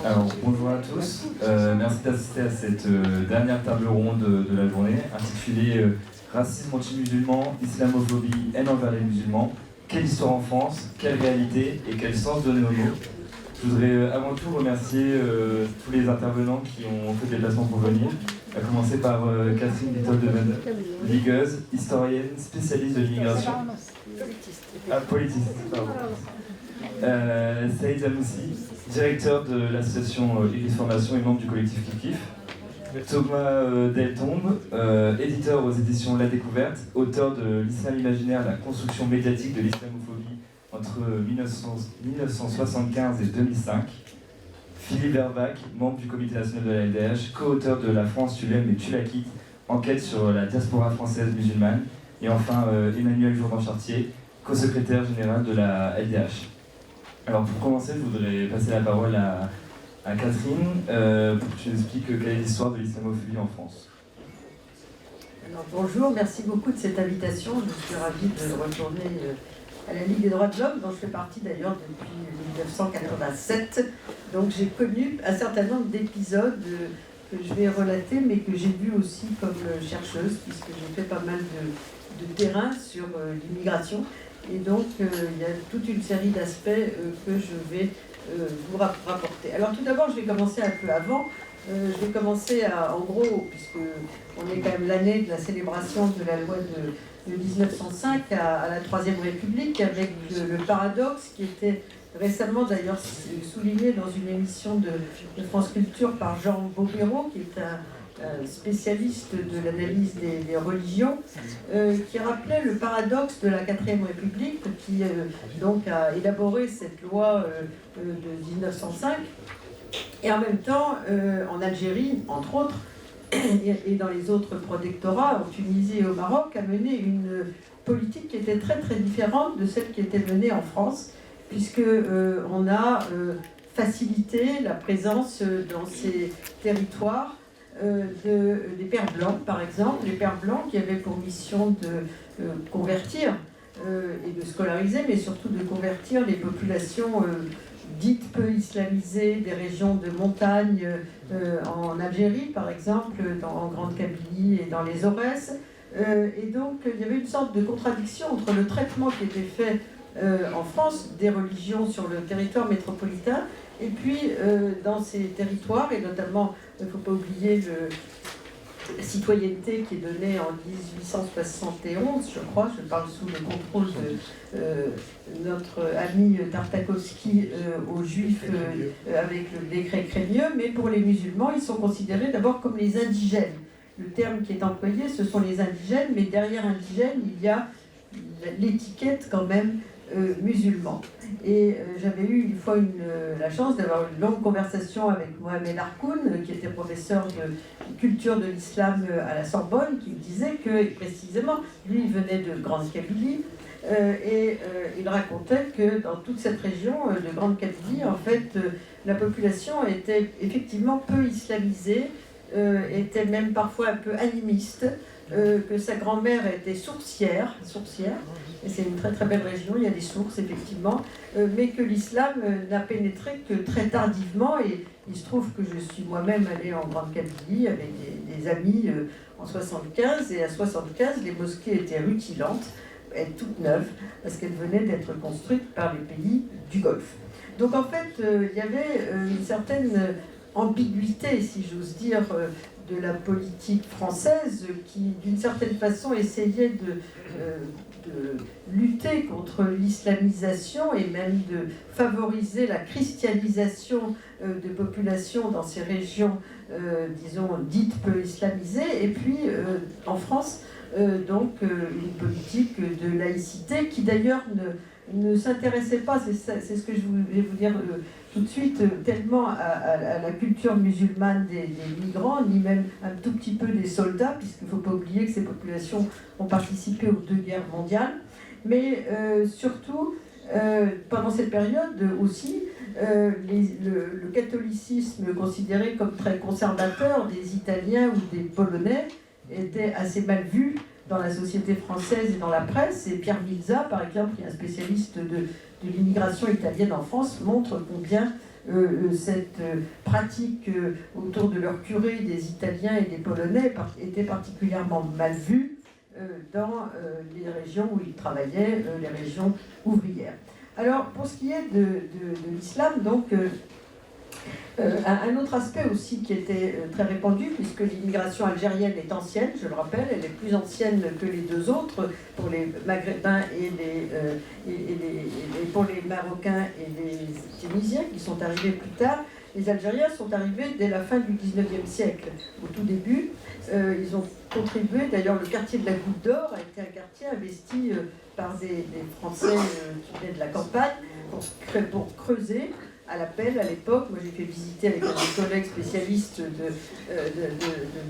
Alors, bonjour à tous. Merci d'assister à cette dernière table ronde de la journée intitulée Racisme anti-musulman, islamophobie, haine envers les musulmans. Quelle histoire en France, quelle réalité et quel sens donner aux mots. Je voudrais avant tout remercier tous les intervenants qui ont fait des déplacements pour venir, à commencer par Catherine Little-Devende, ligueuse, historienne, spécialiste de l'immigration. Politiste, pardon. Saïd Zamoussi, directeur de l'association Iris Formation et membre du collectif Kif. Thomas Deltombe, éditeur aux éditions La Découverte, auteur de L'Islam imaginaire, la construction médiatique de l'islamophobie entre 1975 et 2005. Philippe Vervac, membre du comité national de la LDH, co-auteur de La France, tu l'aimes et tu la quittes, enquête sur la diaspora française musulmane. Et enfin Emmanuel Jourdan-Chartier, co-secrétaire général de la LDH. Alors pour commencer, je voudrais passer la parole à Catherine pour que tu nous expliques quelle est l'histoire de l'islamophobie en France. Alors, bonjour, merci beaucoup de cette invitation. Je suis ravie de retourner à la Ligue des droits de l'homme, dont je fais partie d'ailleurs depuis 1987. Donc j'ai connu un certain nombre d'épisodes que je vais relater, mais que j'ai vus aussi comme chercheuse, puisque j'ai fait pas mal de terrain sur l'immigration. Et donc il y a toute une série d'aspects que je vais vous rapporter. Alors tout d'abord, je vais commencer un peu avant. Je vais commencer en gros, puisque on est quand même l'année de la célébration de la loi de 1905 à la Troisième République, avec le paradoxe qui était récemment d'ailleurs souligné dans une émission de France Culture par Jean Bobéro, qui est un spécialiste de l'analyse des religions, qui rappelait le paradoxe de la 4e République, qui donc a élaboré cette loi de 1905, et en même temps, en Algérie, entre autres, et dans les autres protectorats, en Tunisie et au Maroc, a mené une politique qui était très très différente de celle qui était menée en France, puisque on a facilité la présence dans ces territoires des Pères Blancs, par exemple, les Pères Blancs qui avaient pour mission de convertir et de scolariser, mais surtout de convertir les populations dites peu islamisées des régions de montagne en Algérie, par exemple, en Grande Kabylie et dans les Aurès. Et donc, il y avait une sorte de contradiction entre le traitement qui était fait en France des religions sur le territoire métropolitain, et puis dans ces territoires, et notamment, il ne faut pas oublier la citoyenneté qui est donnée en 1871, je crois, je parle sous le contrôle de notre ami Tartakovsky aux Juifs avec le décret Crémieux, mais pour les musulmans, ils sont considérés d'abord comme les indigènes. Le terme qui est employé, ce sont les indigènes, mais derrière indigène, il y a l'étiquette quand même musulman. Et j'avais eu une fois la chance d'avoir une longue conversation avec Mohamed Harkoun, qui était professeur de culture de l'islam à la Sorbonne, qui me disait que, précisément, lui, il venait de Grande Kabylie, et il racontait que dans toute cette région de Grande Kabylie, en fait, la population était effectivement peu islamisée, était même parfois un peu animiste, que sa grand-mère était sourcière, et c'est une très très belle région, il y a des sources effectivement, mais que l'islam n'a pénétré que très tardivement, et il se trouve que je suis moi-même allée en Grande Kabylie avec des amis en 75, et à 75 les mosquées étaient rutilantes, toutes neuves, parce qu'elles venaient d'être construites par les pays du Golfe. Donc en fait, il y avait une certaine ambiguïté, si j'ose dire, de la politique française qui, d'une certaine façon, essayait de lutter contre l'islamisation et même de favoriser la christianisation de populations dans ces régions, disons, dites peu islamisées. Et puis, en France, donc, une politique de laïcité qui, d'ailleurs, ne s'intéressait pas, c'est ce que je voulais vous dire tout de suite, tellement à la culture musulmane des migrants, ni même un tout petit peu des soldats, puisqu'il ne faut pas oublier que ces populations ont participé aux 2 guerres mondiales, mais surtout, pendant cette période aussi, le catholicisme considéré comme très conservateur des Italiens ou des Polonais était assez mal vu dans la société française et dans la presse. Et Pierre Milza, par exemple, qui est un spécialiste de l'immigration italienne en France montre combien cette pratique autour de leur curé des Italiens et des Polonais était particulièrement mal vue dans les régions où ils travaillaient, les régions ouvrières. Alors, pour ce qui est de l'islam, donc, un autre aspect aussi qui était très répandu, puisque l'immigration algérienne est ancienne, je le rappelle, elle est plus ancienne que les deux autres, pour les Maghrébins pour les Marocains et les Tunisiens, qui sont arrivés plus tard. Les Algériens sont arrivés dès la fin du 19e siècle. Au tout début, ils ont contribué, d'ailleurs le quartier de la Goutte d'Or a été un quartier investi par des Français qui venaient de la campagne pour creuser à la pelle à l'époque. Moi j'ai fait visiter avec un de mes collègues spécialistes de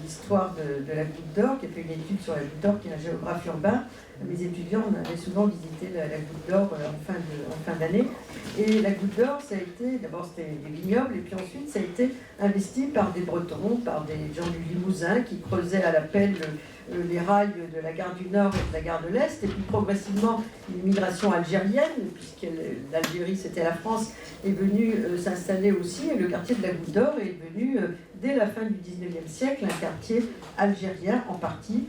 l'histoire de la Goutte d'Or, qui a fait une étude sur la Goutte d'Or, qui est un géographe urbain. Mes étudiants, on avait souvent visité la Goutte d'Or en fin d'année. Et la Goutte d'Or, ça a été, d'abord c'était des vignobles, et puis ensuite ça a été investi par des Bretons, par des gens du Limousin qui creusaient à la pelle les rails de la gare du Nord et de la gare de l'Est, et puis progressivement l'immigration algérienne, puisque l'Algérie c'était la France, est venue s'installer aussi, et le quartier de la Goutte d'Or est devenu, dès la fin du 19e siècle, un quartier algérien en partie,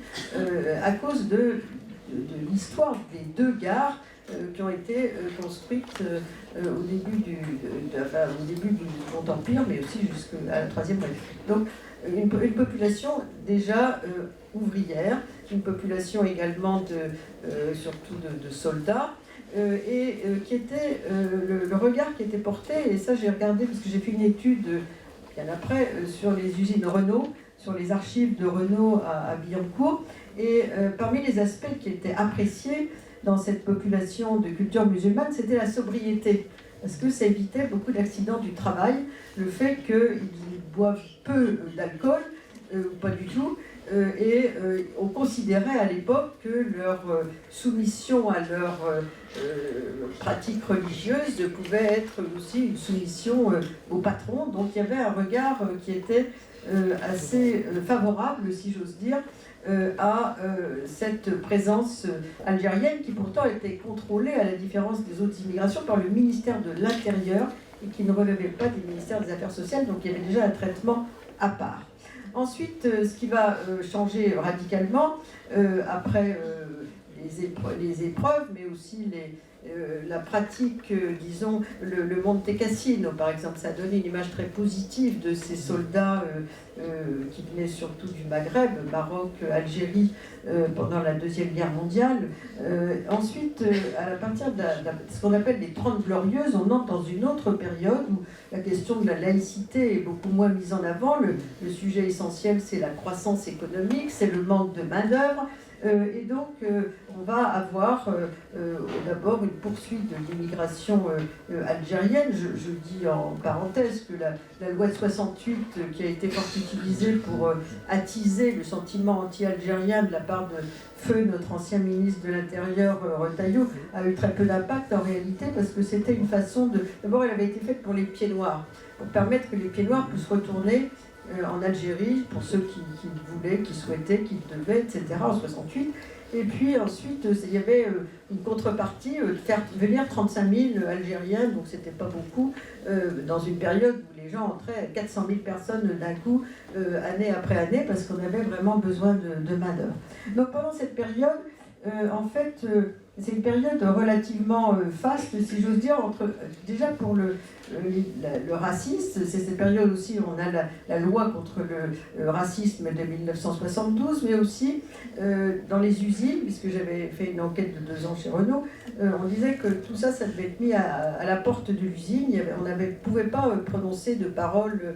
à cause de l'histoire des deux gares qui ont été construites au début du Second Empire, mais aussi jusqu'à la Troisième République. Donc une population déjà ouvrière, une population également surtout de soldats, qui était le regard qui était porté, et ça j'ai regardé parce que j'ai fait une étude bien après sur les usines Renault, sur les archives de Renault à Billancourt, et parmi les aspects qui étaient appréciés dans cette population de culture musulmane, c'était la sobriété, parce que ça évitait beaucoup d'accidents du travail, le fait qu'ils boivent peu d'alcool, pas du tout, et on considérait à l'époque que leur soumission à leur pratique religieuse pouvait être aussi une soumission au patron, donc il y avait un regard qui était assez favorable, si j'ose dire, à cette présence algérienne qui pourtant était contrôlée, à la différence des autres immigrations, par le ministère de l'Intérieur et qui ne relevait pas des ministères des Affaires sociales, donc il y avait déjà un traitement à part. Ensuite, ce qui va changer radicalement, après les épreuves, mais aussi la pratique, disons, le Monte Cassino, par exemple, ça a donné une image très positive de ces soldats qui venaient surtout du Maghreb, Maroc, Algérie, pendant la Deuxième Guerre mondiale. Ensuite, à partir de ce qu'on appelle les 30 Glorieuses, on entre dans une autre période où la question de la laïcité est beaucoup moins mise en avant. Le sujet essentiel, c'est la croissance économique, c'est le manque de main-d'œuvre. Et donc, on va avoir d'abord une poursuite de l'immigration algérienne. Je dis en parenthèse que la loi de 68, qui a été fort utilisée pour attiser le sentiment anti-algérien de la part de Feu, notre ancien ministre de l'Intérieur, Retailleau, a eu très peu d'impact en réalité, parce que c'était une façon de... D'abord, elle avait été faite pour les pieds noirs, pour permettre que les pieds noirs puissent retourner en Algérie, pour ceux qui voulaient, qui souhaitaient, qui devaient, etc., en 68. Et puis ensuite, il y avait une contrepartie, de faire venir 35 000 Algériens, donc c'était pas beaucoup, dans une période où les gens entraient 400 000 personnes d'un coup, année après année, parce qu'on avait vraiment besoin de main-d'œuvre. Donc pendant cette période, en fait, c'est une période relativement faste, si j'ose dire, déjà pour le racisme. C'est cette période aussi où on a la loi contre le racisme de 1972, mais aussi dans les usines, puisque j'avais fait une enquête de 2 ans chez Renault, on disait que tout ça, ça devait être mis à la porte de l'usine. On ne pouvait pas prononcer de paroles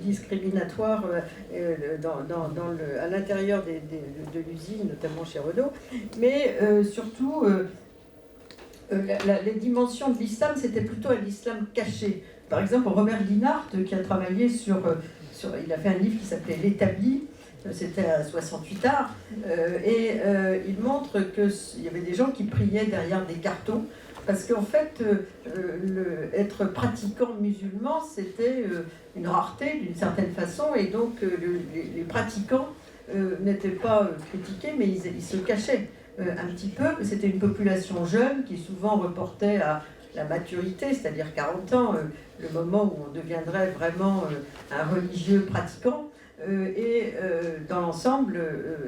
discriminatoires à l'intérieur de l'usine, notamment chez Renault, mais surtout... les dimensions de l'islam, c'était plutôt un islam caché. Par exemple, Robert Guinart, qui a travaillé il a fait un livre qui s'appelait L'Établi, c'était à 68 art, et il montre qu'il y avait des gens qui priaient derrière des cartons, parce qu'en fait, être pratiquant musulman, c'était une rareté d'une certaine façon, et donc les pratiquants n'étaient pas critiqués, mais ils se cachaient un petit peu. C'était une population jeune qui souvent reportait à la maturité, c'est-à-dire 40 ans, le moment où on deviendrait vraiment un religieux pratiquant. Dans l'ensemble,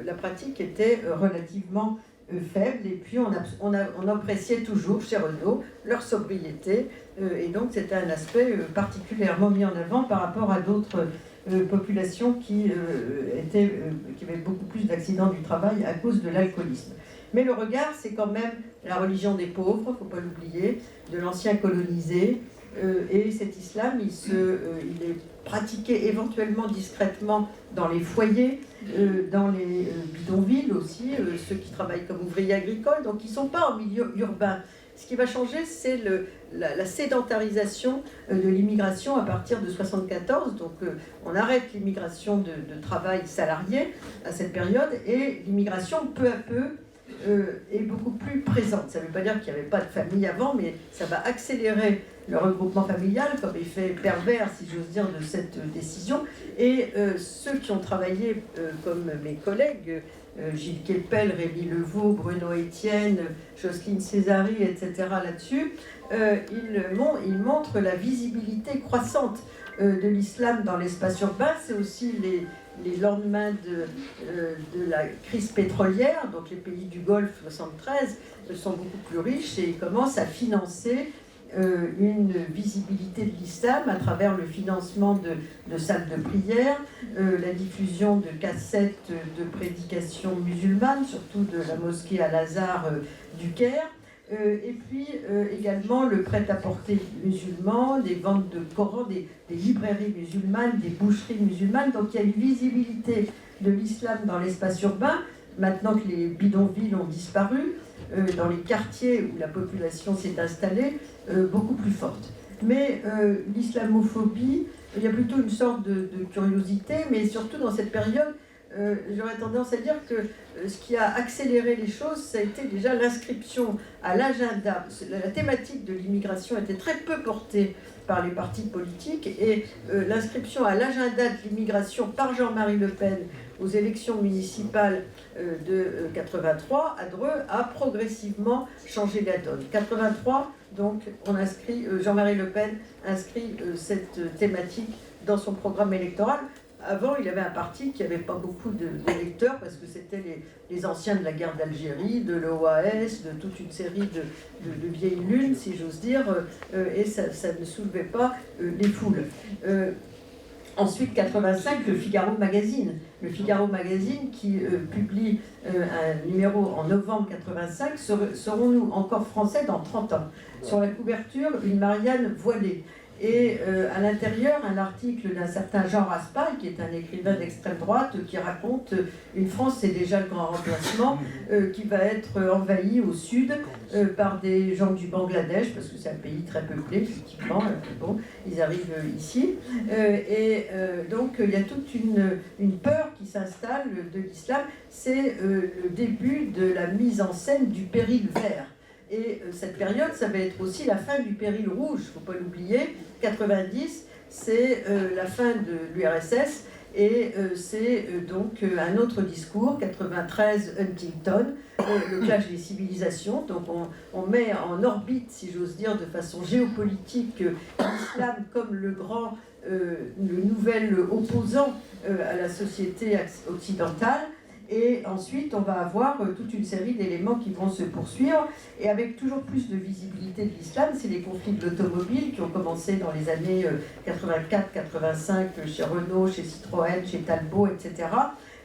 la pratique était relativement faible, et puis on appréciait toujours chez Renaud leur sobriété, et donc c'était un aspect particulièrement mis en avant par rapport à d'autres populations qui avaient beaucoup plus d'accidents du travail à cause de l'alcoolisme. Mais le regard, c'est quand même la religion des pauvres, il ne faut pas l'oublier, de l'ancien colonisé, et cet islam, il est pratiqué éventuellement discrètement dans les foyers, dans les bidonvilles aussi, ceux qui travaillent comme ouvriers agricoles, donc ils ne sont pas en milieu urbain. Ce qui va changer, c'est la sédentarisation de l'immigration à partir de 1974. Donc on arrête l'immigration de travail salarié à cette période, et l'immigration peu à peu est beaucoup plus présente. Ça ne veut pas dire qu'il n'y avait pas de famille avant, mais ça va accélérer le regroupement familial comme effet pervers, si j'ose dire, de cette décision. Et ceux qui ont travaillé, comme mes collègues, Gilles Kepel, Rémi Levaux, Bruno Etienne, Jocelyne Césari, etc. là-dessus, ils montrent la visibilité croissante de l'islam dans l'espace urbain. C'est aussi les lendemains de la crise pétrolière, donc les pays du Golfe 73 sont beaucoup plus riches, et ils commencent à financer une visibilité de l'islam à travers le financement de salles de prière, la diffusion de cassettes de prédications musulmanes, surtout de la mosquée Al-Azhar du Caire, et puis également le prêt-à-porter musulman, des ventes de Coran, des librairies musulmanes, des boucheries musulmanes. Donc il y a une visibilité de l'islam dans l'espace urbain, maintenant que les bidonvilles ont disparu, dans les quartiers où la population s'est installée, beaucoup plus forte. Mais l'islamophobie, il y a plutôt une sorte de curiosité, mais surtout dans cette période, j'aurais tendance à dire que ce qui a accéléré les choses, ça a été déjà l'inscription à l'agenda. La thématique de l'immigration était très peu portée par les partis politiques, et l'inscription à l'agenda de l'immigration par Jean-Marie Le Pen aux élections municipales de 83 à Dreux a progressivement changé la donne. 83, donc Jean-Marie Le Pen inscrit cette thématique dans son programme électoral. Avant, il avait un parti qui n'avait pas beaucoup d'électeurs, parce que c'était les anciens de la guerre d'Algérie, de l'OAS, de toute une série de vieilles lunes, si j'ose dire, et ça ne soulevait pas les foules. Ensuite, 85, le Figaro Magazine. Le Figaro Magazine qui publie un numéro en novembre 85, serons-nous encore français dans 30 ans? Sur la couverture, une Marianne voilée. Et à l'intérieur, un article d'un certain Jean Raspail, qui est un écrivain d'extrême droite, qui raconte une France, c'est déjà le grand remplacement, qui va être envahie au sud par des gens du Bangladesh, parce que c'est un pays très peuplé, effectivement. Bon, ils arrivent ici. Donc, il y a toute une peur qui s'installe de l'islam. C'est le début de la mise en scène du péril vert. Et cette période, ça va être aussi la fin du péril rouge, il ne faut pas l'oublier. 90, c'est la fin de l'URSS, et c'est donc un autre discours. 93, Huntington, le clash des civilisations. Donc on met en orbite, si j'ose dire, de façon géopolitique, l'islam comme le nouvel opposant à la société occidentale. Et ensuite, on va avoir toute une série d'éléments qui vont se poursuivre, et avec toujours plus de visibilité de l'islam. C'est les conflits de l'automobile qui ont commencé dans les années 84-85 chez Renault, chez Citroën, chez Talbot, etc.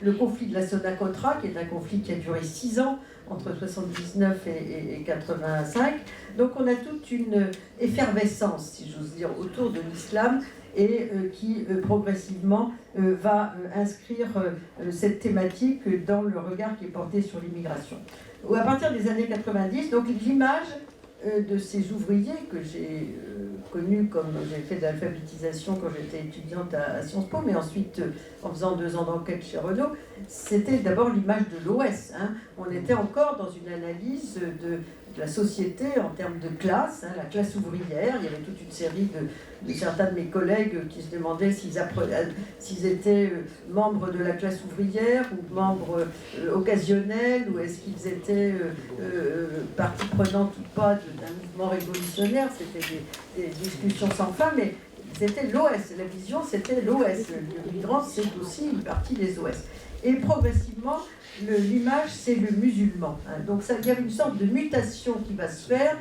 Le conflit de la Sonacotra, qui est un conflit qui a duré 6 ans, entre 79 et 85. Donc on a toute une effervescence, si j'ose dire, autour de l'islam, et qui progressivement va inscrire cette thématique dans le regard qui est porté sur l'immigration. À partir des années 90, donc l'image de ces ouvriers que j'ai connus, comme j'ai fait de l'alphabétisation quand j'étais étudiante à Sciences Po, mais ensuite en faisant 2 ans d'enquête chez Renault, c'était d'abord l'image de l'OS. On était encore dans une analyse la société en termes de classe, hein, la classe ouvrière. Il y avait toute une série de certains de mes collègues qui se demandaient s'ils étaient membres de la classe ouvrière ou membres occasionnels, ou est-ce qu'ils étaient partie prenante ou pas d'un mouvement révolutionnaire. C'était des discussions sans fin, mais c'était l'OS. La vision, c'était l'OS. Le migrant, c'est aussi une partie des OS. Et progressivement, l'image, c'est le musulman. Hein. Donc il y a une sorte de mutation qui va se faire.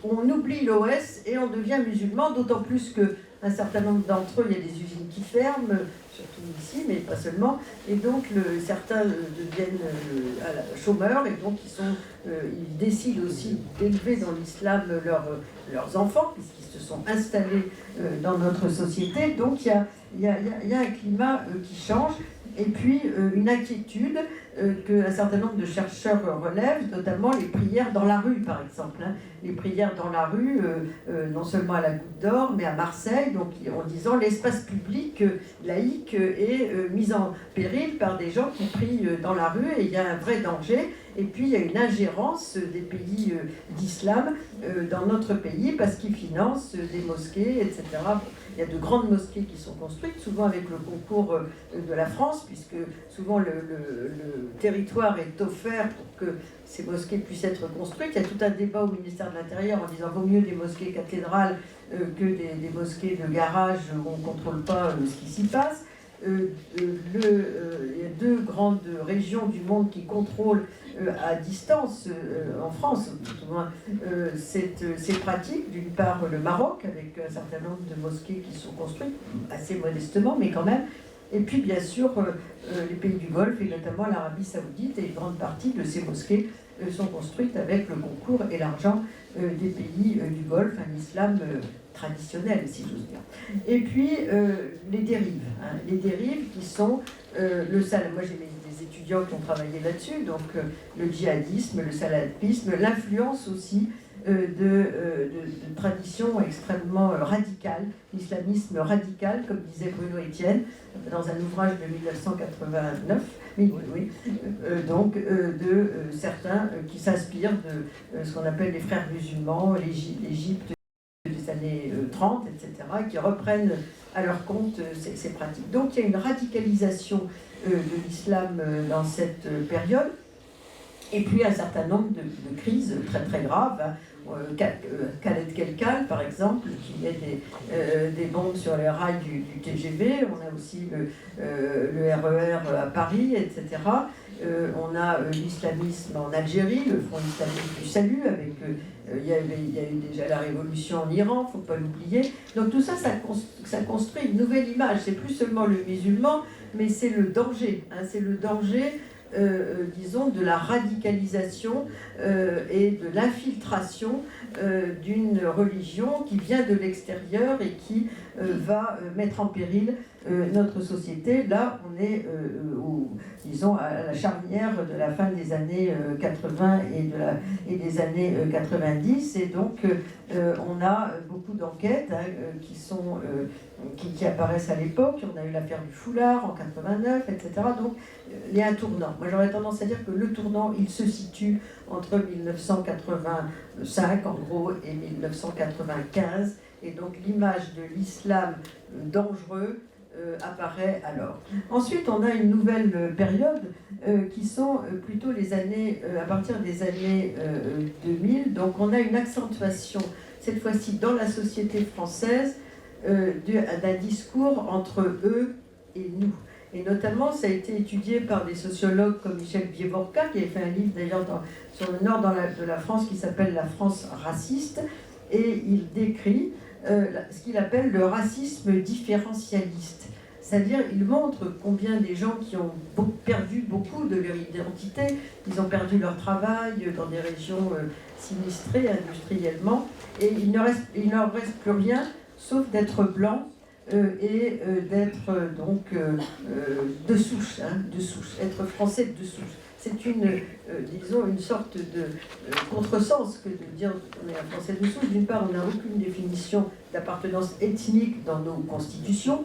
On oublie l'OS et on devient musulman, d'autant plus qu'un certain nombre d'entre eux, il y a des usines qui ferment, surtout ici, mais pas seulement. Et donc certains deviennent chômeurs, et donc ils décident aussi d'élever dans l'islam leurs enfants, puisqu'ils se sont installés dans notre société. Donc il y a un climat qui change. Et puis une inquiétude qu'un certain nombre de chercheurs relèvent, notamment les prières dans la rue, par exemple. Hein. Les prières dans la rue, non seulement à la Goutte d'Or, mais à Marseille, donc, en disant l'espace public laïque est mis en péril par des gens qui prient dans la rue, et il y a un vrai danger. Et puis il y a une ingérence des pays d'islam dans notre pays, parce qu'ils financent des mosquées, etc. Il y a de grandes mosquées qui sont construites, souvent avec le concours de la France, puisque souvent le territoire est offert pour que ces mosquées puissent être construites. Il y a tout un débat au ministère de l'Intérieur en disant vaut mieux des mosquées cathédrales que des mosquées de garage où on ne contrôle pas ce qui s'y passe. Il y a deux grandes régions du monde qui contrôlent à distance, en France, tout au moins, ces pratiques. D'une part, le Maroc, avec un certain nombre de mosquées qui sont construites, assez modestement, mais quand même. Et puis, bien sûr, les pays du Golfe, et notamment l'Arabie Saoudite, et une grande partie de ces mosquées sont construites avec le concours et l'argent des pays du Golfe, un islam traditionnel, si j'ose dire. Et puis, les dérives. Hein, les dérives qui sont le salam. Moi, j'ai des étudiants qui ont travaillé là-dessus, donc le djihadisme, le salafisme, l'influence aussi de traditions extrêmement radicales, l'islamisme radical, comme disait Bruno Etienne, dans un ouvrage de 1989, de certains qui s'inspirent de ce qu'on appelle les frères musulmans, l'Égypte des années 30, etc., qui reprennent à leur compte ces pratiques. Donc il y a une radicalisation de l'islam dans cette période, et puis un certain nombre de crises très très graves. Hein. Khaled Kelkal, par exemple, qui met des bombes sur les rails du TGV. On a aussi le RER à Paris, etc. On a l'islamisme en Algérie, le Front islamique du salut, avec il y a eu déjà la révolution en Iran, il ne faut pas l'oublier. Donc tout ça, ça construit une nouvelle image. C'est plus seulement le musulman, mais c'est le danger. Hein, c'est le danger, disons, de la radicalisation et de l'infiltration d'une religion qui vient de l'extérieur et qui va mettre en péril notre société. Là, on est, disons, à la charnière de la fin des années 80 et des années 90, et donc on a beaucoup d'enquêtes qui apparaissent à l'époque. On a eu l'affaire du foulard en 89, etc. Donc il y a un tournant. Moi, j'aurais tendance à dire que le tournant, il se situe entre 1985, en gros, et 1995. Et donc l'image de l'islam dangereux apparaît alors. Ensuite, on a une nouvelle période qui sont plutôt les années, à partir des années 2000. Donc on a une accentuation, cette fois-ci dans la société française, d'un discours entre eux et nous. Et notamment, ça a été étudié par des sociologues comme Michel Bievorka, qui a fait un livre d'ailleurs sur le nord de la France qui s'appelle « La France raciste », et il décrit ce qu'il appelle le racisme différentialiste. C'est-à-dire, il montre combien des gens qui ont perdu beaucoup de leur identité, ils ont perdu leur travail dans des régions sinistrées industriellement, et il ne leur reste plus rien sauf d'être blanc et d'être donc de souche, être français de souche. C'est disons, une sorte de contresens que de dire qu'on est un français de souche. D'une part, on n'a aucune définition d'appartenance ethnique dans nos constitutions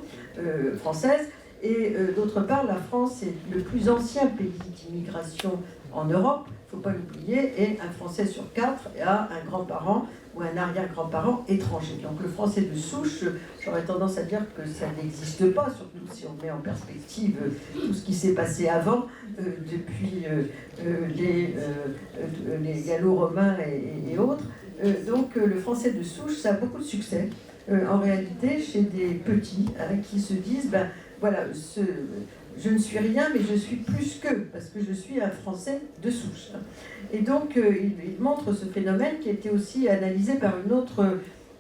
françaises, et d'autre part, la France est le plus ancien pays d'immigration en Europe, il ne faut pas l'oublier, et un Français sur 4 a un grand-parent ou un arrière-grand-parent étranger. Donc le français de souche, j'aurais tendance à dire que ça n'existe pas, surtout si on met en perspective tout ce qui s'est passé avant, depuis les gallo-romains et autres. Donc le français de souche, ça a beaucoup de succès, en réalité, chez des petits qui se disent, ben voilà, je ne suis rien, mais je suis plus que, parce que je suis un Français de souche. Et donc, il montre ce phénomène qui a été aussi analysé par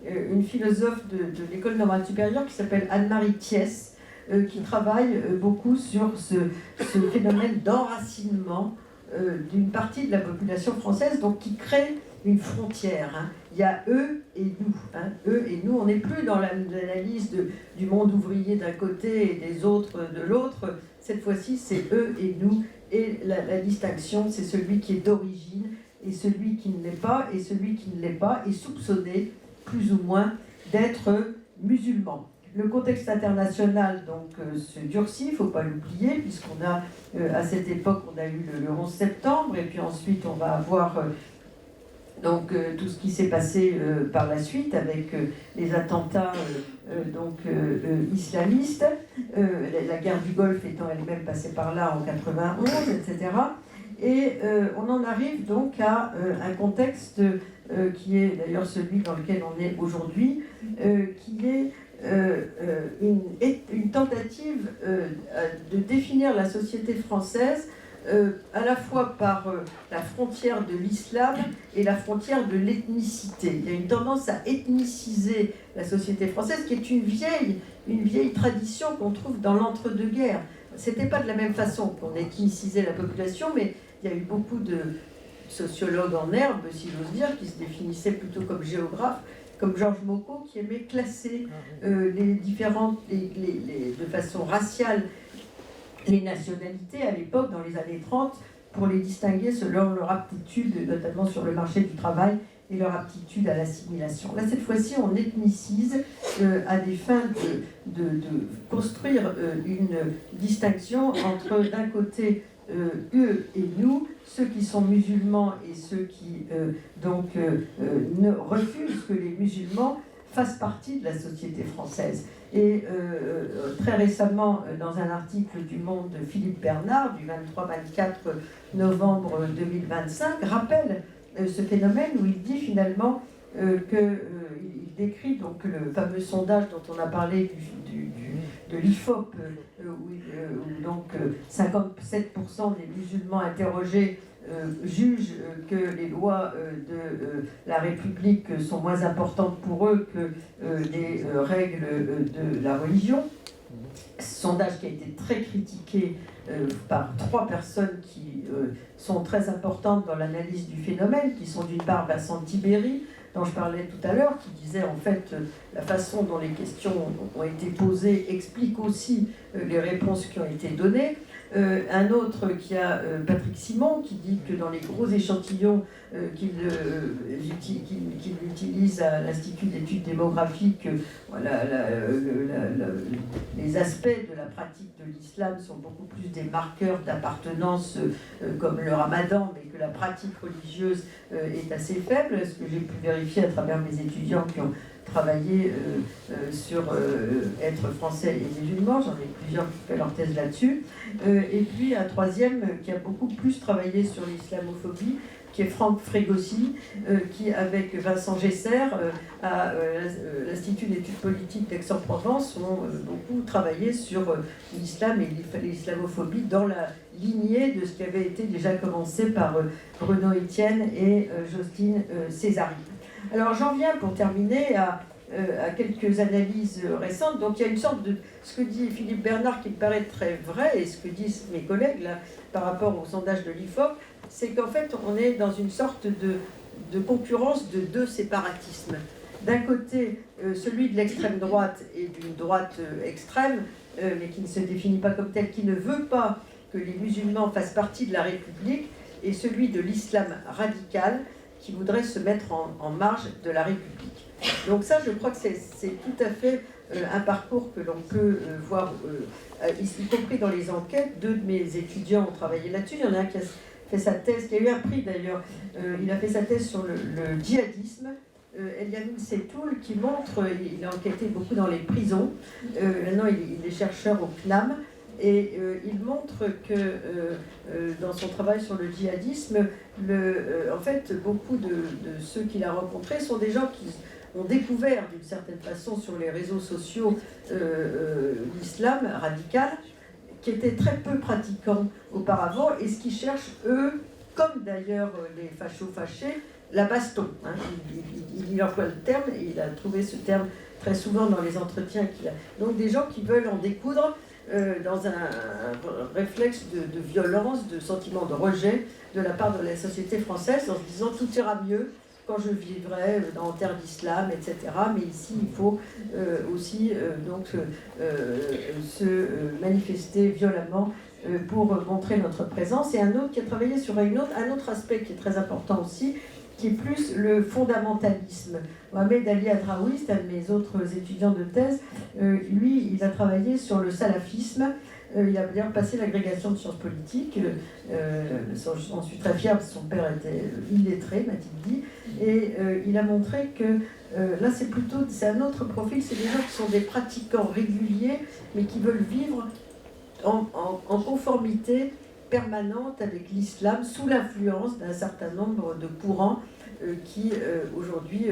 une philosophe de l'école normale supérieure qui s'appelle Anne-Marie Thiès, qui travaille beaucoup sur ce phénomène d'enracinement d'une partie de la population française, donc qui crée une frontière. Il y a eux et nous. Eux et nous, on n'est plus dans l'analyse du monde ouvrier d'un côté et des autres de l'autre. Cette fois-ci, c'est eux et nous. Et la distinction, c'est celui qui est d'origine et celui qui ne l'est pas. Et celui qui ne l'est pas est soupçonné, plus ou moins, d'être musulman. Le contexte international donc se durcit, il ne faut pas l'oublier, puisqu'on a, à cette époque, on a eu le 11 septembre, et puis ensuite on va avoir donc tout ce qui s'est passé par la suite avec les attentats islamistes, la guerre du Golfe étant elle-même passée par là en 91, etc. Et on en arrive donc à un contexte qui est d'ailleurs celui dans lequel on est aujourd'hui, qui est une tentative de définir la société française à la fois par la frontière de l'islam et la frontière de l'ethnicité. Il y a une tendance à ethniciser la société française, qui est une vieille tradition qu'on trouve dans l'entre-deux-guerres. C'était pas de la même façon qu'on ethnicisait la population, mais il y a eu beaucoup de sociologues en herbe, si j'ose dire, qui se définissaient plutôt comme géographes, comme Georges Mocco, qui aimait classer de façon raciale les nationalités à l'époque, dans les années 30, pour les distinguer selon leur aptitude, notamment sur le marché du travail, et leur aptitude à l'assimilation. Là, cette fois-ci, on ethnicise à des fins de construire une distinction entre, d'un côté, eux et nous, ceux qui sont musulmans et ceux qui ne refusent que les musulmans fassent partie de la société française. Et très récemment, dans un article du Monde de Philippe Bernard, du 23-24 novembre 2025, rappelle ce phénomène où il dit finalement il décrit donc le fameux sondage dont on a parlé de l'IFOP, où donc 57% des musulmans interrogés jugent que les lois de la République sont moins importantes pour eux que les règles de la religion. Ce sondage qui a été très critiqué par 3 personnes qui sont très importantes dans l'analyse du phénomène, qui sont d'une part Vincent Tibéri, dont je parlais tout à l'heure, qui disait en fait la façon dont les questions ont été posées explique aussi les réponses qui ont été données. Un autre qui a Patrick Simon, qui dit que dans les gros échantillons qu'il utilise à l'Institut d'études démographiques, voilà, les aspects de la pratique de l'islam sont beaucoup plus des marqueurs d'appartenance comme le ramadan, mais que la pratique religieuse est assez faible, ce que j'ai pu vérifier à travers mes étudiants qui ont travaillé sur être français et musulman. J'en ai plusieurs qui font leur thèse là-dessus. Et puis un troisième qui a beaucoup plus travaillé sur l'islamophobie, qui est Franck Frégossi, qui, avec Vincent Gesser, à l'Institut d'études politiques d'Aix-en-Provence, ont beaucoup travaillé sur l'islam et l'islamophobie dans la lignée de ce qui avait été déjà commencé par Bruno Etienne et Jocelyne Césari. Alors j'en viens pour terminer à quelques analyses récentes. Donc il y a une sorte de... Ce que dit Philippe Bernard qui me paraît très vrai, et ce que disent mes collègues là, par rapport au sondage de l'IFOP, c'est qu'en fait on est dans une sorte de concurrence de 2 séparatismes. D'un côté, celui de l'extrême droite et d'une droite extrême, mais qui ne se définit pas comme telle, qui ne veut pas que les musulmans fassent partie de la République, et celui de l'islam radical, qui voudrait se mettre en marge de la République. Donc ça, je crois que c'est tout à fait un parcours que l'on peut voir, y compris dans les enquêtes. 2 de mes étudiants ont travaillé là-dessus. Il y en a un qui a fait sa thèse, qui a eu un prix d'ailleurs, il a fait sa thèse sur le djihadisme, Eliamin Setoul, qui montre, il a enquêté beaucoup dans les prisons, maintenant il est chercheur au CNAM, et il montre que dans son travail sur le djihadisme, en fait, beaucoup de ceux qu'il a rencontrés sont des gens qui ont découvert d'une certaine façon sur les réseaux sociaux l'islam radical, qui étaient très peu pratiquants auparavant, et ce qu'ils cherchent, eux, comme d'ailleurs les fachos-fâchés, la baston. Hein. Il emploie le terme, et il a trouvé ce terme très souvent dans les entretiens qu'il a. Donc des gens qui veulent en découdre dans un réflexe de violence, de sentiment de rejet de la part de la société française, en se disant tout ira mieux quand je vivrai en terre d'islam, etc. Mais ici, il faut aussi donc se manifester violemment pour montrer notre présence. Et un autre qui a travaillé sur un autre aspect qui est très important aussi, qui est plus le fondamentalisme. Mohamed Ali Adraoui, c'est un de mes autres étudiants de thèse, lui, il a travaillé sur le salafisme. Il a d'ailleurs passé l'agrégation de sciences politiques. J'en suis très fière parce que son père était illettré, m'a-t-il dit. Et il a montré que là, c'est un autre profil, c'est des gens qui sont des pratiquants réguliers, mais qui veulent vivre en conformité permanente avec l'islam, sous l'influence d'un certain nombre de courants qui aujourd'hui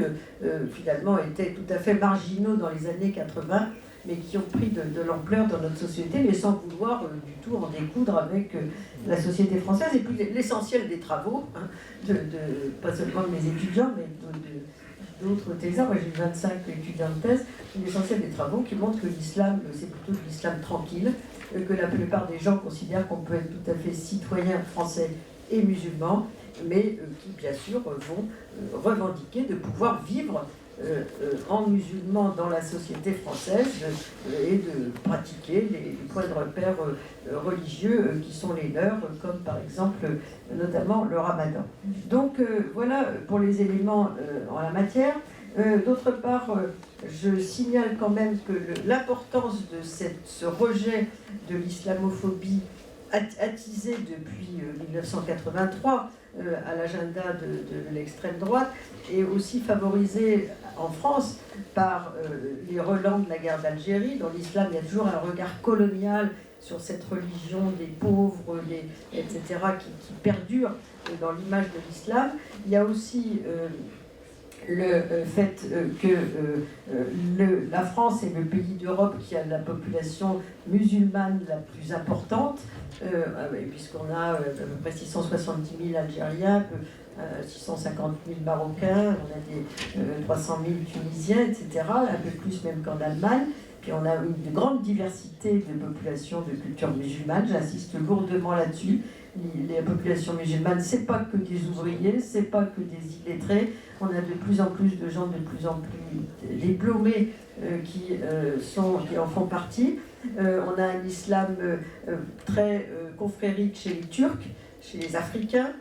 finalement étaient tout à fait marginaux dans les années 80, mais qui ont pris de l'ampleur dans notre société, mais sans vouloir du tout en découdre avec la société française. Et puis l'essentiel des travaux, hein, pas seulement de mes étudiants, mais d'autres thésards, moi j'ai eu 25 étudiants de thèse, l'essentiel des travaux qui montrent que l'islam, c'est plutôt de l'islam tranquille, que la plupart des gens considèrent qu'on peut être tout à fait citoyen français et musulman, mais qui bien sûr vont revendiquer de pouvoir vivre en musulman dans la société française et de pratiquer les points de repère religieux qui sont les leurs, comme par exemple notamment le ramadan. Donc voilà pour les éléments en la matière. D'autre part, je signale quand même que l'importance de ce rejet de l'islamophobie attisé depuis 1983 à l'agenda de l'extrême droite et aussi favorisé en France par les relents de la guerre d'Algérie. Dans l'islam, il y a toujours un regard colonial sur cette religion des pauvres, etc., qui perdure dans l'image de l'islam. Il y a aussi le fait que la France est le pays d'Europe qui a la population musulmane la plus importante, puisqu'on a à peu près 670 000 Algériens, 650 000 Marocains, on a 300 000 Tunisiens, etc., un peu plus même qu'en Allemagne. Puis on a une grande diversité de populations de culture musulmane, j'insiste lourdement là-dessus. Les populations musulmanes, c'est pas que des ouvriers, c'est pas que des illettrés. On a de plus en plus de gens de plus en plus diplômés qui en font partie. On a un islam très confrérique chez les Turcs, chez les Africains.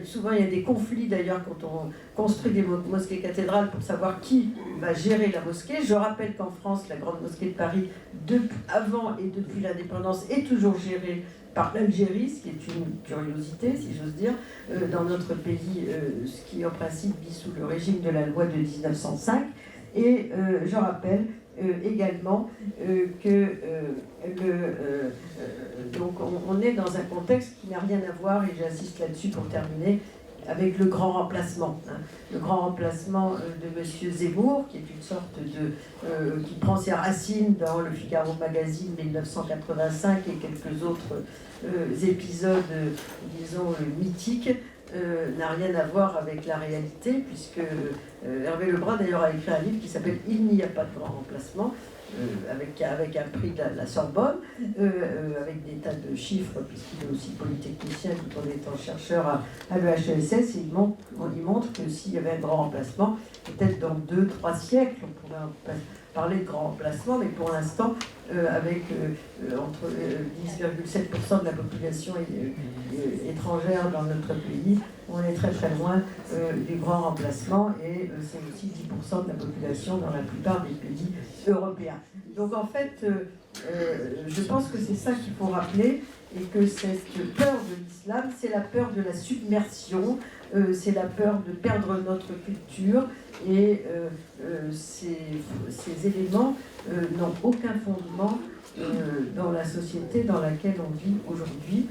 Souvent, il y a des conflits d'ailleurs quand on construit des mosquées cathédrales pour savoir qui va gérer la mosquée. Je rappelle qu'en France, la Grande Mosquée de Paris, avant et depuis l'indépendance, est toujours gérée par l'Algérie, ce qui est une curiosité, si j'ose dire, dans notre pays, ce qui en principe vit sous le régime de la loi de 1905. Et je rappelle également que donc on est dans un contexte qui n'a rien à voir, et j'insiste là-dessus pour terminer, avec le grand remplacement. Hein. Le grand remplacement de M. Zemmour, qui est une sorte de... qui prend ses racines dans le Figaro Magazine 1985 et quelques autres épisodes, disons, mythiques, n'a rien à voir avec la réalité, puisque Hervé Lebrun d'ailleurs a écrit un livre qui s'appelle « Il n'y a pas de grand remplacement », avec un prix de la Sorbonne, avec des tas de chiffres, puisqu'il est aussi polytechnicien tout en étant chercheur à l'EHESS, et il montre que s'il y avait un grand remplacement, peut-être dans 2-3 siècles, on pourrait parler de grand remplacement, mais pour l'instant, avec entre 10,7% de la population étrangère dans notre pays, on est très très loin du grand remplacement, et c'est aussi 10% de la population dans la plupart des pays européens. Donc en fait, je pense que c'est ça qu'il faut rappeler, et que cette peur de l'islam, c'est la peur de la submersion, c'est la peur de perdre notre culture, et ces éléments n'ont aucun fondement dans la société dans laquelle on vit aujourd'hui,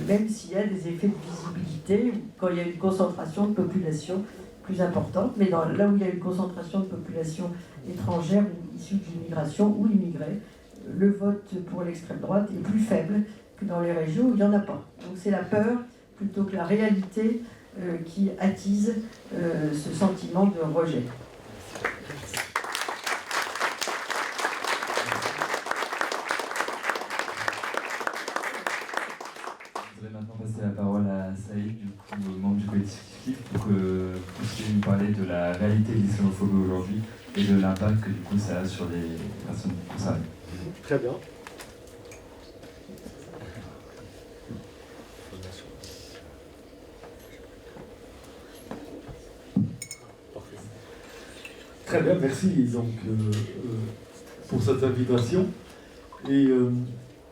même s'il y a des effets de visibilité, quand il y a une concentration de population plus importante, mais là où il y a une concentration de population étrangère ou issue de l'immigration ou immigrée, le vote pour l'extrême droite est plus faible que dans les régions où il n'y en a pas. Donc c'est la peur plutôt que la réalité qui attise ce sentiment de rejet. Je voudrais maintenant passer la parole à Saïd, du coup, membre du collectif, pour que vous puissiez nous parler de la réalité de l'islamophobie aujourd'hui et de l'impact que du coup ça a sur les personnes concernées. Très bien. Très bien, merci donc, pour cette invitation. Et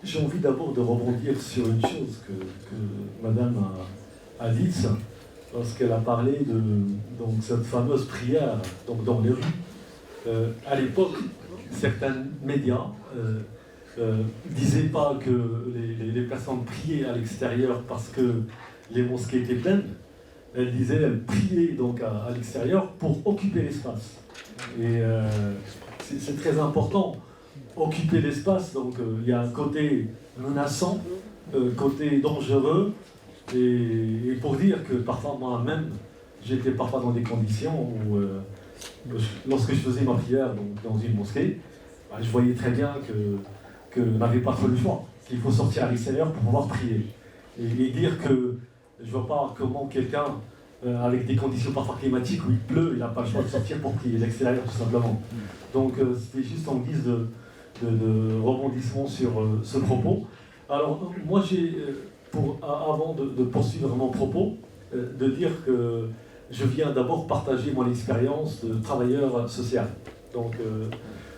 j'ai envie d'abord de rebondir sur une chose que Madame a dite, lorsqu'elle a parlé de donc, cette fameuse prière donc, dans les rues. À l'époque, certains médias disaient pas que les personnes priaient à l'extérieur parce que les mosquées étaient pleines. Elles disaient, elles priaient donc à l'extérieur pour occuper l'espace. Et c'est très important, occuper l'espace. Donc il y a un côté menaçant, côté dangereux. Et pour dire que parfois moi-même, j'étais parfois dans des conditions où, lorsque je faisais ma prière donc, dans une mosquée, bah, je voyais très bien que on n'avait pas trop le choix, qu'il faut sortir à l'extérieur pour pouvoir prier. Et dire que je ne vois pas comment quelqu'un, avec des conditions parfois climatiques où il pleut, il n'a pas le choix de sortir pour prier, l'extérieur tout simplement. Donc c'était juste en guise de rebondissement sur ce propos. Alors moi j'ai, avant de poursuivre mon propos, de dire que je viens d'abord partager mon expérience de travailleur social. Donc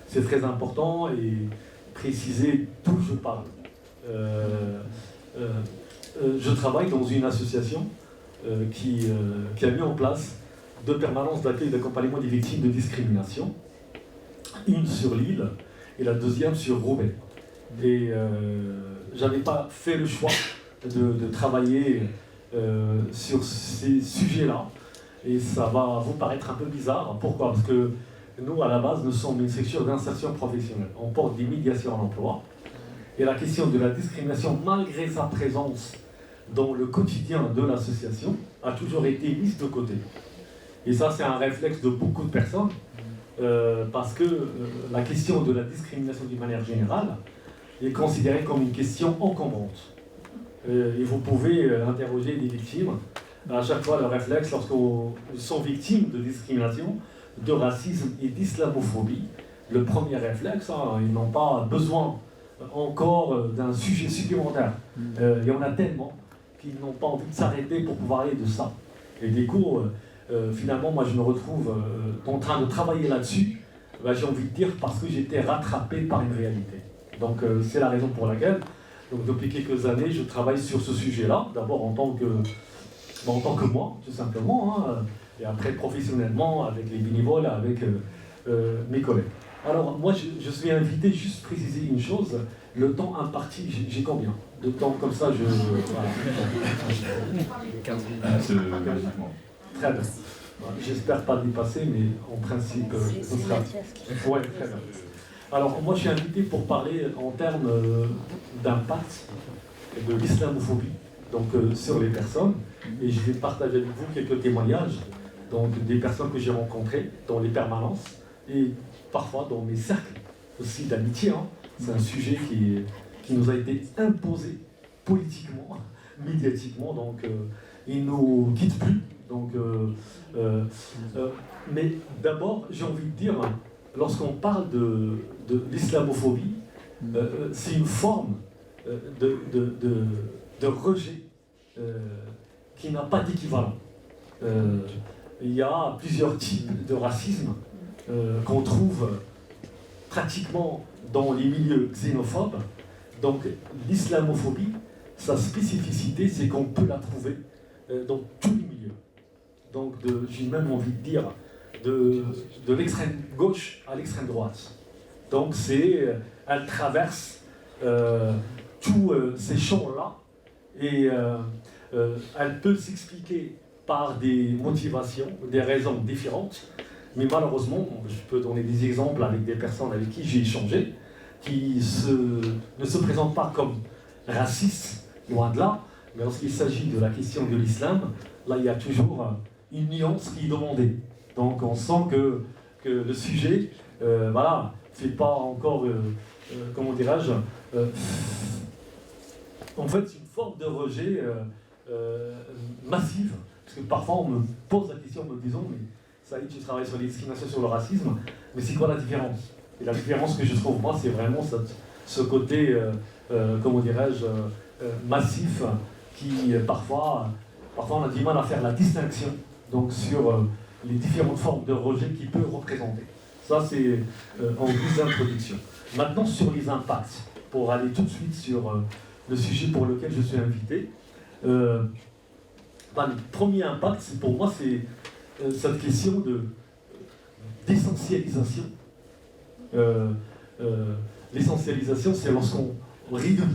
c'est très important et préciser d'où je parle. Je travaille dans une association qui a mis en place 2 permanences d'accueil et d'accompagnement des victimes de discrimination, une sur Lille et la deuxième sur Roubaix. Et je n'avais pas fait le choix de travailler sur ces sujets-là. Et ça va vous paraître un peu bizarre. Pourquoi? Parce que nous, à la base, nous sommes une section d'insertion professionnelle. On porte des médiations en emploi. Et la question de la discrimination, malgré sa présence dans le quotidien de l'association, a toujours été mise de côté. Et ça, c'est un réflexe de beaucoup de personnes, parce que la question de la discrimination d'une manière générale est considérée comme une question encombrante. Et vous pouvez interroger des victimes. À chaque fois, le réflexe, lorsqu'ils sont victimes de discrimination, de racisme et d'islamophobie, le premier réflexe, ils n'ont pas besoin encore d'un sujet supplémentaire. Il y en a tellement qu'ils n'ont pas envie de s'arrêter pour pouvoir parler de ça. Et du coup, finalement, moi je me retrouve en train de travailler là-dessus, j'ai envie de dire parce que j'étais rattrapé par une réalité. Donc c'est la raison pour laquelle, donc, depuis quelques années, je travaille sur ce sujet-là, d'abord en tant que moi, tout simplement, et après professionnellement, avec les bénévoles, avec mes collègues. Alors moi je suis invité, juste préciser une chose, le temps imparti, j'ai combien de temps comme ça voilà. 15 minutes. Très bien. J'espère pas dépasser, mais en principe ce sera... Ouais, très bien. Alors moi je suis invité pour parler en termes d'impact de l'islamophobie donc, sur les personnes, et je vais partager avec vous quelques témoignages donc, des personnes que j'ai rencontrées dans les permanences et parfois dans mes cercles aussi d'amitié. C'est un sujet qui nous a été imposé politiquement, médiatiquement, donc il ne nous quitte plus. Donc, mais d'abord, j'ai envie de dire, lorsqu'on parle de l'islamophobie, c'est une forme de rejet qui n'a pas d'équivalent. Il y a plusieurs types de racisme qu'on trouve pratiquement dans les milieux xénophobes. Donc l'islamophobie, sa spécificité, c'est qu'on peut la trouver dans tous les milieux. Donc, j'ai même envie de dire, de l'extrême gauche à l'extrême droite. Donc, elle traverse tous ces champs-là et elle peut s'expliquer par des motivations, des raisons différentes. Mais malheureusement, je peux donner des exemples avec des personnes avec qui j'ai échangé, qui ne se présentent pas comme racistes, loin de là, mais lorsqu'il s'agit de la question de l'islam, là il y a toujours une nuance qui est demandée. Donc on sent que le sujet, voilà, fait pas encore, comment dirais-je, en fait une forme de rejet massive, parce que parfois on me pose la question en me disant, mais ça y est, tu travailles sur les discriminations, sur le racisme, mais c'est quoi la différence? Et la différence que je trouve, moi, c'est vraiment ce côté, comment dirais-je, massif, qui parfois on a du mal à faire la distinction donc, sur les différentes formes de rejet qu'il peut représenter. Ça, c'est en guise d'introduction. Maintenant, sur les impacts, pour aller tout de suite sur le sujet pour lequel je suis invité, le premier impact, pour moi, c'est cette question d'essentialisation. L'essentialisation, c'est lorsqu'on réduit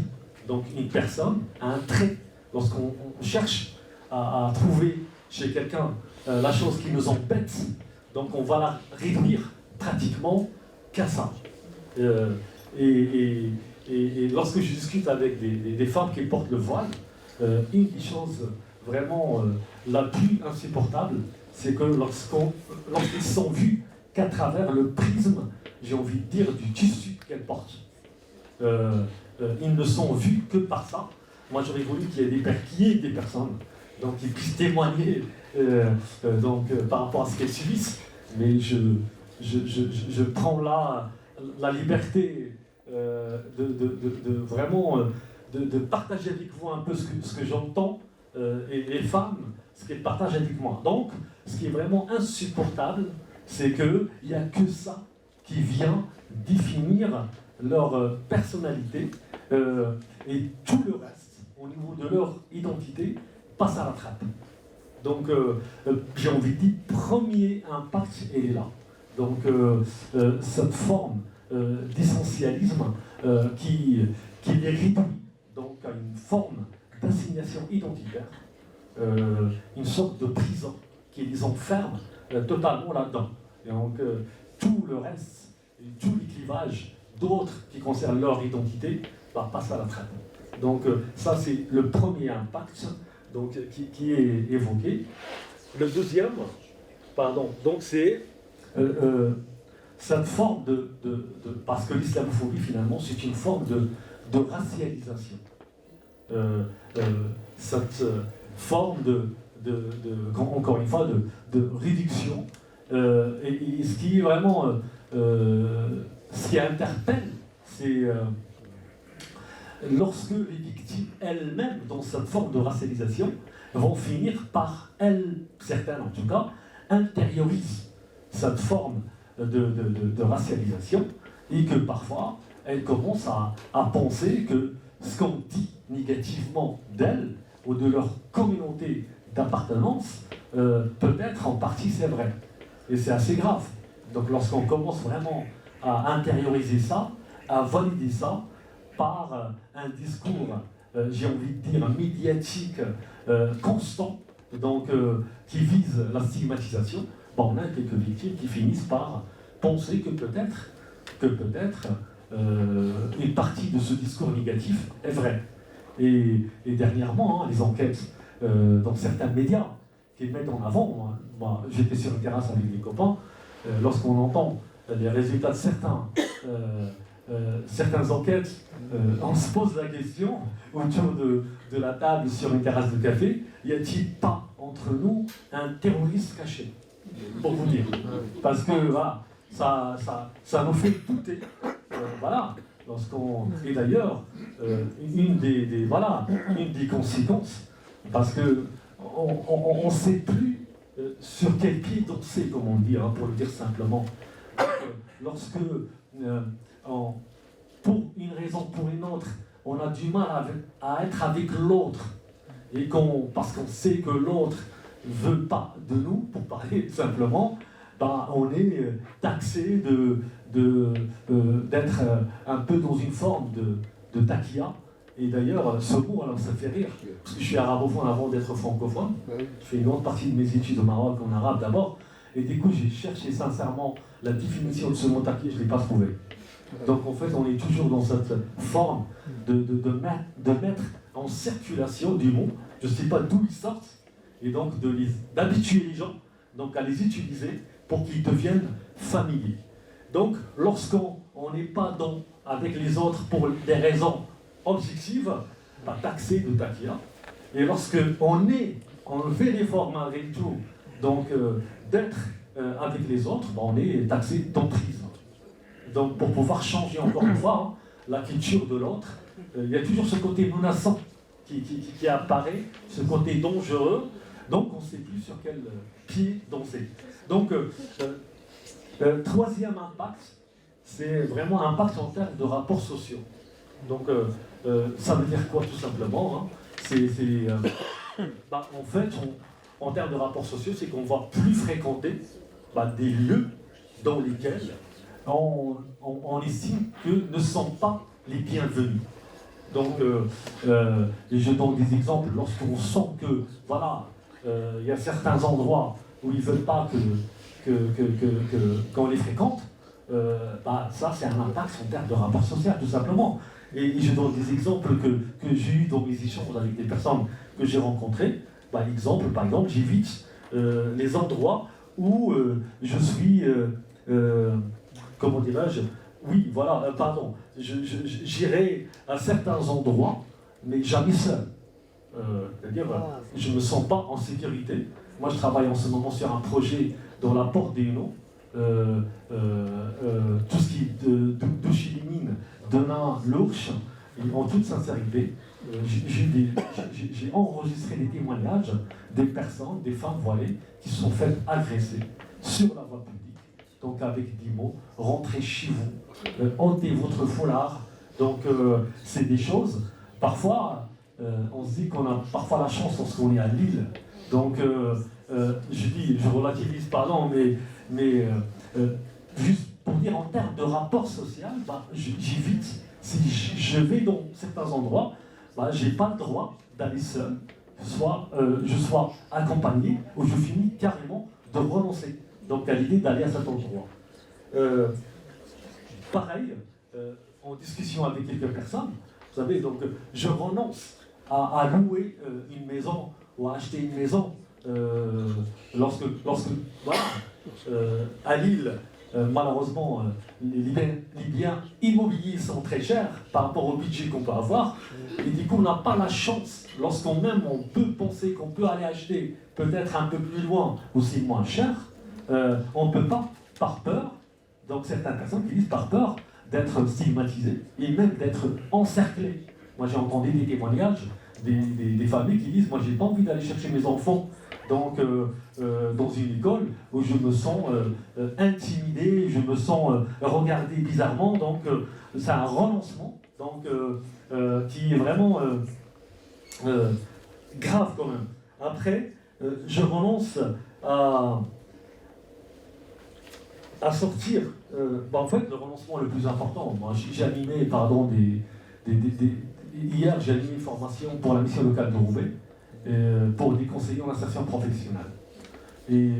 donc une personne à un trait, lorsqu'on cherche à trouver chez quelqu'un la chose qui nous embête, donc on va la réduire pratiquement qu'à ça. Et lorsque je discute avec des femmes qui portent le voile, une des choses vraiment la plus insupportable, c'est que lorsqu'ils sont vus qu'à travers le prisme, j'ai envie de dire, du tissu qu'elles portent. Ils ne sont vus que par ça. Moi, j'aurais voulu qu'il y ait des personnes donc, qui puissent témoigner par rapport à ce qu'elles subissent, mais je prends là la liberté de vraiment de partager avec vous un peu ce que j'entends, et les femmes, ce qu'elles partagent avec moi. Donc, ce qui est vraiment insupportable, c'est qu'il n'y a que ça qui vient définir leur personnalité, et tout le reste, au niveau de leur identité, passe à la trappe. Donc, j'ai envie de dire, premier impact, elle est là. Donc, cette forme d'essentialisme qui les réduit donc, à une forme d'assignation identitaire, une sorte de prison qui les enferme totalement là-dedans. Et donc, tout le reste, et tous les clivages d'autres qui concernent leur identité, passent à la trappe. Donc, ça, c'est le premier impact donc, qui est évoqué. Le deuxième, donc c'est cette forme parce que l'islamophobie, finalement, c'est une forme de racialisation. Cette forme encore une fois, de réduction. Et ce qui est vraiment, ce qui interpelle, c'est lorsque les victimes elles-mêmes, dans cette forme de racialisation, vont finir par, certaines en tout cas, intériorisent cette forme de racialisation, et que parfois, elles commencent à penser que ce qu'on dit négativement d'elles, ou de leur communauté d'appartenance, peut-être en partie c'est vrai. Et c'est assez grave. Donc lorsqu'on commence vraiment à intérioriser ça, à valider ça par un discours, j'ai envie de dire, médiatique constant, donc qui vise la stigmatisation, on a quelques victimes qui finissent par penser que peut-être une partie de ce discours négatif est vrai. Et dernièrement, les enquêtes dans certains médias qui mettent en avant, moi j'étais sur une terrasse avec des copains, lorsqu'on entend les résultats de certaines enquêtes, on se pose la question autour de la table sur une terrasse de café, y a-t-il pas entre nous un terroriste caché? Pour vous dire. Parce que voilà, ça nous fait douter. Voilà. Et d'ailleurs, une des conséquences, parce que on ne sait plus sur quel pied danser, comme on dit, pour le dire simplement. Lorsque, pour une raison ou pour une autre, on a du mal à être avec l'autre. Et parce qu'on sait que l'autre ne veut pas de nous, pour parler simplement, bah, on est taxé d'être un peu dans une forme de taquilla. Et d'ailleurs, ce mot, alors ça fait rire, parce que je suis arabophone avant d'être francophone. Je fais une grande partie de mes études au Maroc en arabe d'abord. Et du coup, j'ai cherché sincèrement la définition de ce mot taquilla, je ne l'ai pas trouvé. Donc en fait, on est toujours dans cette forme de mettre en circulation du mot. Je ne sais pas d'où ils sortent, et donc d'habituer les gens donc à les utiliser pour qu'ils deviennent familiers. Donc lorsqu'on n'est pas avec les autres pour des raisons objectives, pas taxé de taquilla, et lorsqu'on fait l'effort malgré tout donc d'être avec les autres, on est taxé d'emprise. Donc pour pouvoir changer encore une fois la culture de l'autre, il y a toujours ce côté menaçant qui apparaît, ce côté dangereux, donc on ne sait plus sur quel pied danser. Donc, troisième impact, c'est vraiment un impact en termes de rapports sociaux. Donc, ça veut dire quoi tout simplement en fait, en termes de rapports sociaux, c'est qu'on va plus fréquenter des lieux dans lesquels on estime que ne sont pas les bienvenus. Donc, je donne des exemples. Lorsqu'on sent que, voilà, il y a certains endroits où ils ne veulent pas qu'on les fréquente, ça, c'est un impact en termes de rapport social, tout simplement. Et je donne des exemples que j'ai eu dans mes échanges avec des personnes que j'ai rencontrées. Par exemple, j'évite les endroits où je suis, comment dirais-je, oui, voilà, j'irai à certains endroits, mais jamais seul. C'est-à-dire, je ne me sens pas en sécurité. Moi, je travaille en ce moment sur un projet dans la Porte des Huneaux, tout ce qui est de chez les mines, de Nain, l'Ourche, et en toute sincérité, j'ai enregistré des témoignages des personnes, des femmes voilées, qui se sont faites agresser sur la voie publique. Donc avec 10 mots, rentrez chez vous, ôtez votre foulard. Donc c'est des choses, parfois, on se dit qu'on a parfois la chance lorsqu'on est à Lille. Donc je relativise, pardon, mais juste pour dire en termes de rapport social, j'évite, si je vais dans certains endroits, je n'ai pas le droit d'aller seul, soit je sois accompagné, ou je finis carrément de renoncer. Donc à l'idée d'aller à cet endroit. Pareil, en discussion avec quelques personnes, vous savez, donc je renonce à louer une maison ou à acheter une maison lorsque voilà, à Lille, malheureusement, les biens immobiliers sont très chers par rapport au budget qu'on peut avoir, et du coup on n'a pas la chance, lorsqu'on peut penser qu'on peut aller acheter peut-être un peu plus loin aussi moins cher, on ne peut pas, par peur, donc certaines personnes qui disent par peur d'être stigmatisées et même d'être encerclées. Moi j'ai entendu des témoignages des familles qui disent, moi j'ai pas envie d'aller chercher mes enfants donc, dans une école où je me sens intimidé, je me sens regardé bizarrement, donc c'est un renoncement donc, qui est vraiment grave quand même. Après, je renonce à sortir. En fait, le renoncement le plus important, moi j'ai animé, hier j'ai animé une formation pour la mission locale de Roubaix, pour des conseillers en insertion professionnelle. Et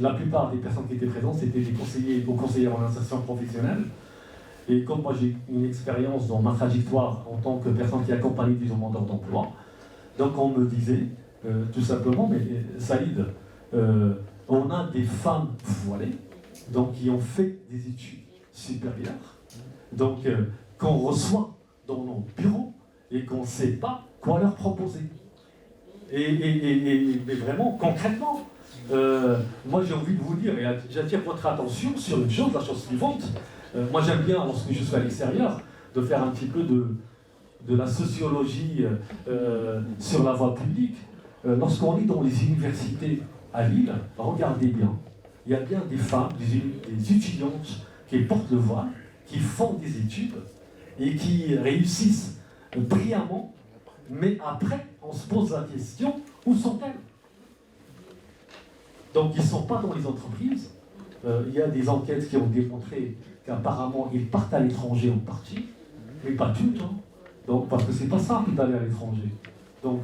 la plupart des personnes qui étaient présentes, c'était des conseillers en insertion professionnelle. Et comme moi j'ai une expérience dans ma trajectoire en tant que personne qui accompagne des demandeurs d'emploi, donc on me disait tout simplement, mais Saïd, on a des femmes voilées, donc qui ont fait des études supérieures, donc qu'on reçoit dans nos bureaux et qu'on ne sait pas quoi leur proposer. Mais vraiment, concrètement, moi j'ai envie de vous dire, et j'attire votre attention sur une chose, la chose suivante. Moi j'aime bien, lorsque je suis à l'extérieur, de faire un petit peu de la sociologie sur la voie publique. Lorsqu'on est dans les universités à Lille, regardez bien, il y a bien des femmes, des étudiantes qui portent le voile, qui font des études, et qui réussissent brillamment, mais après, on se pose la question, où sont-elles? Donc ils ne sont pas dans les entreprises. Il y a des enquêtes qui ont démontré qu'apparemment ils partent à l'étranger en partie, mais pas tout, hein. Donc, parce que c'est pas simple d'aller à l'étranger. Donc,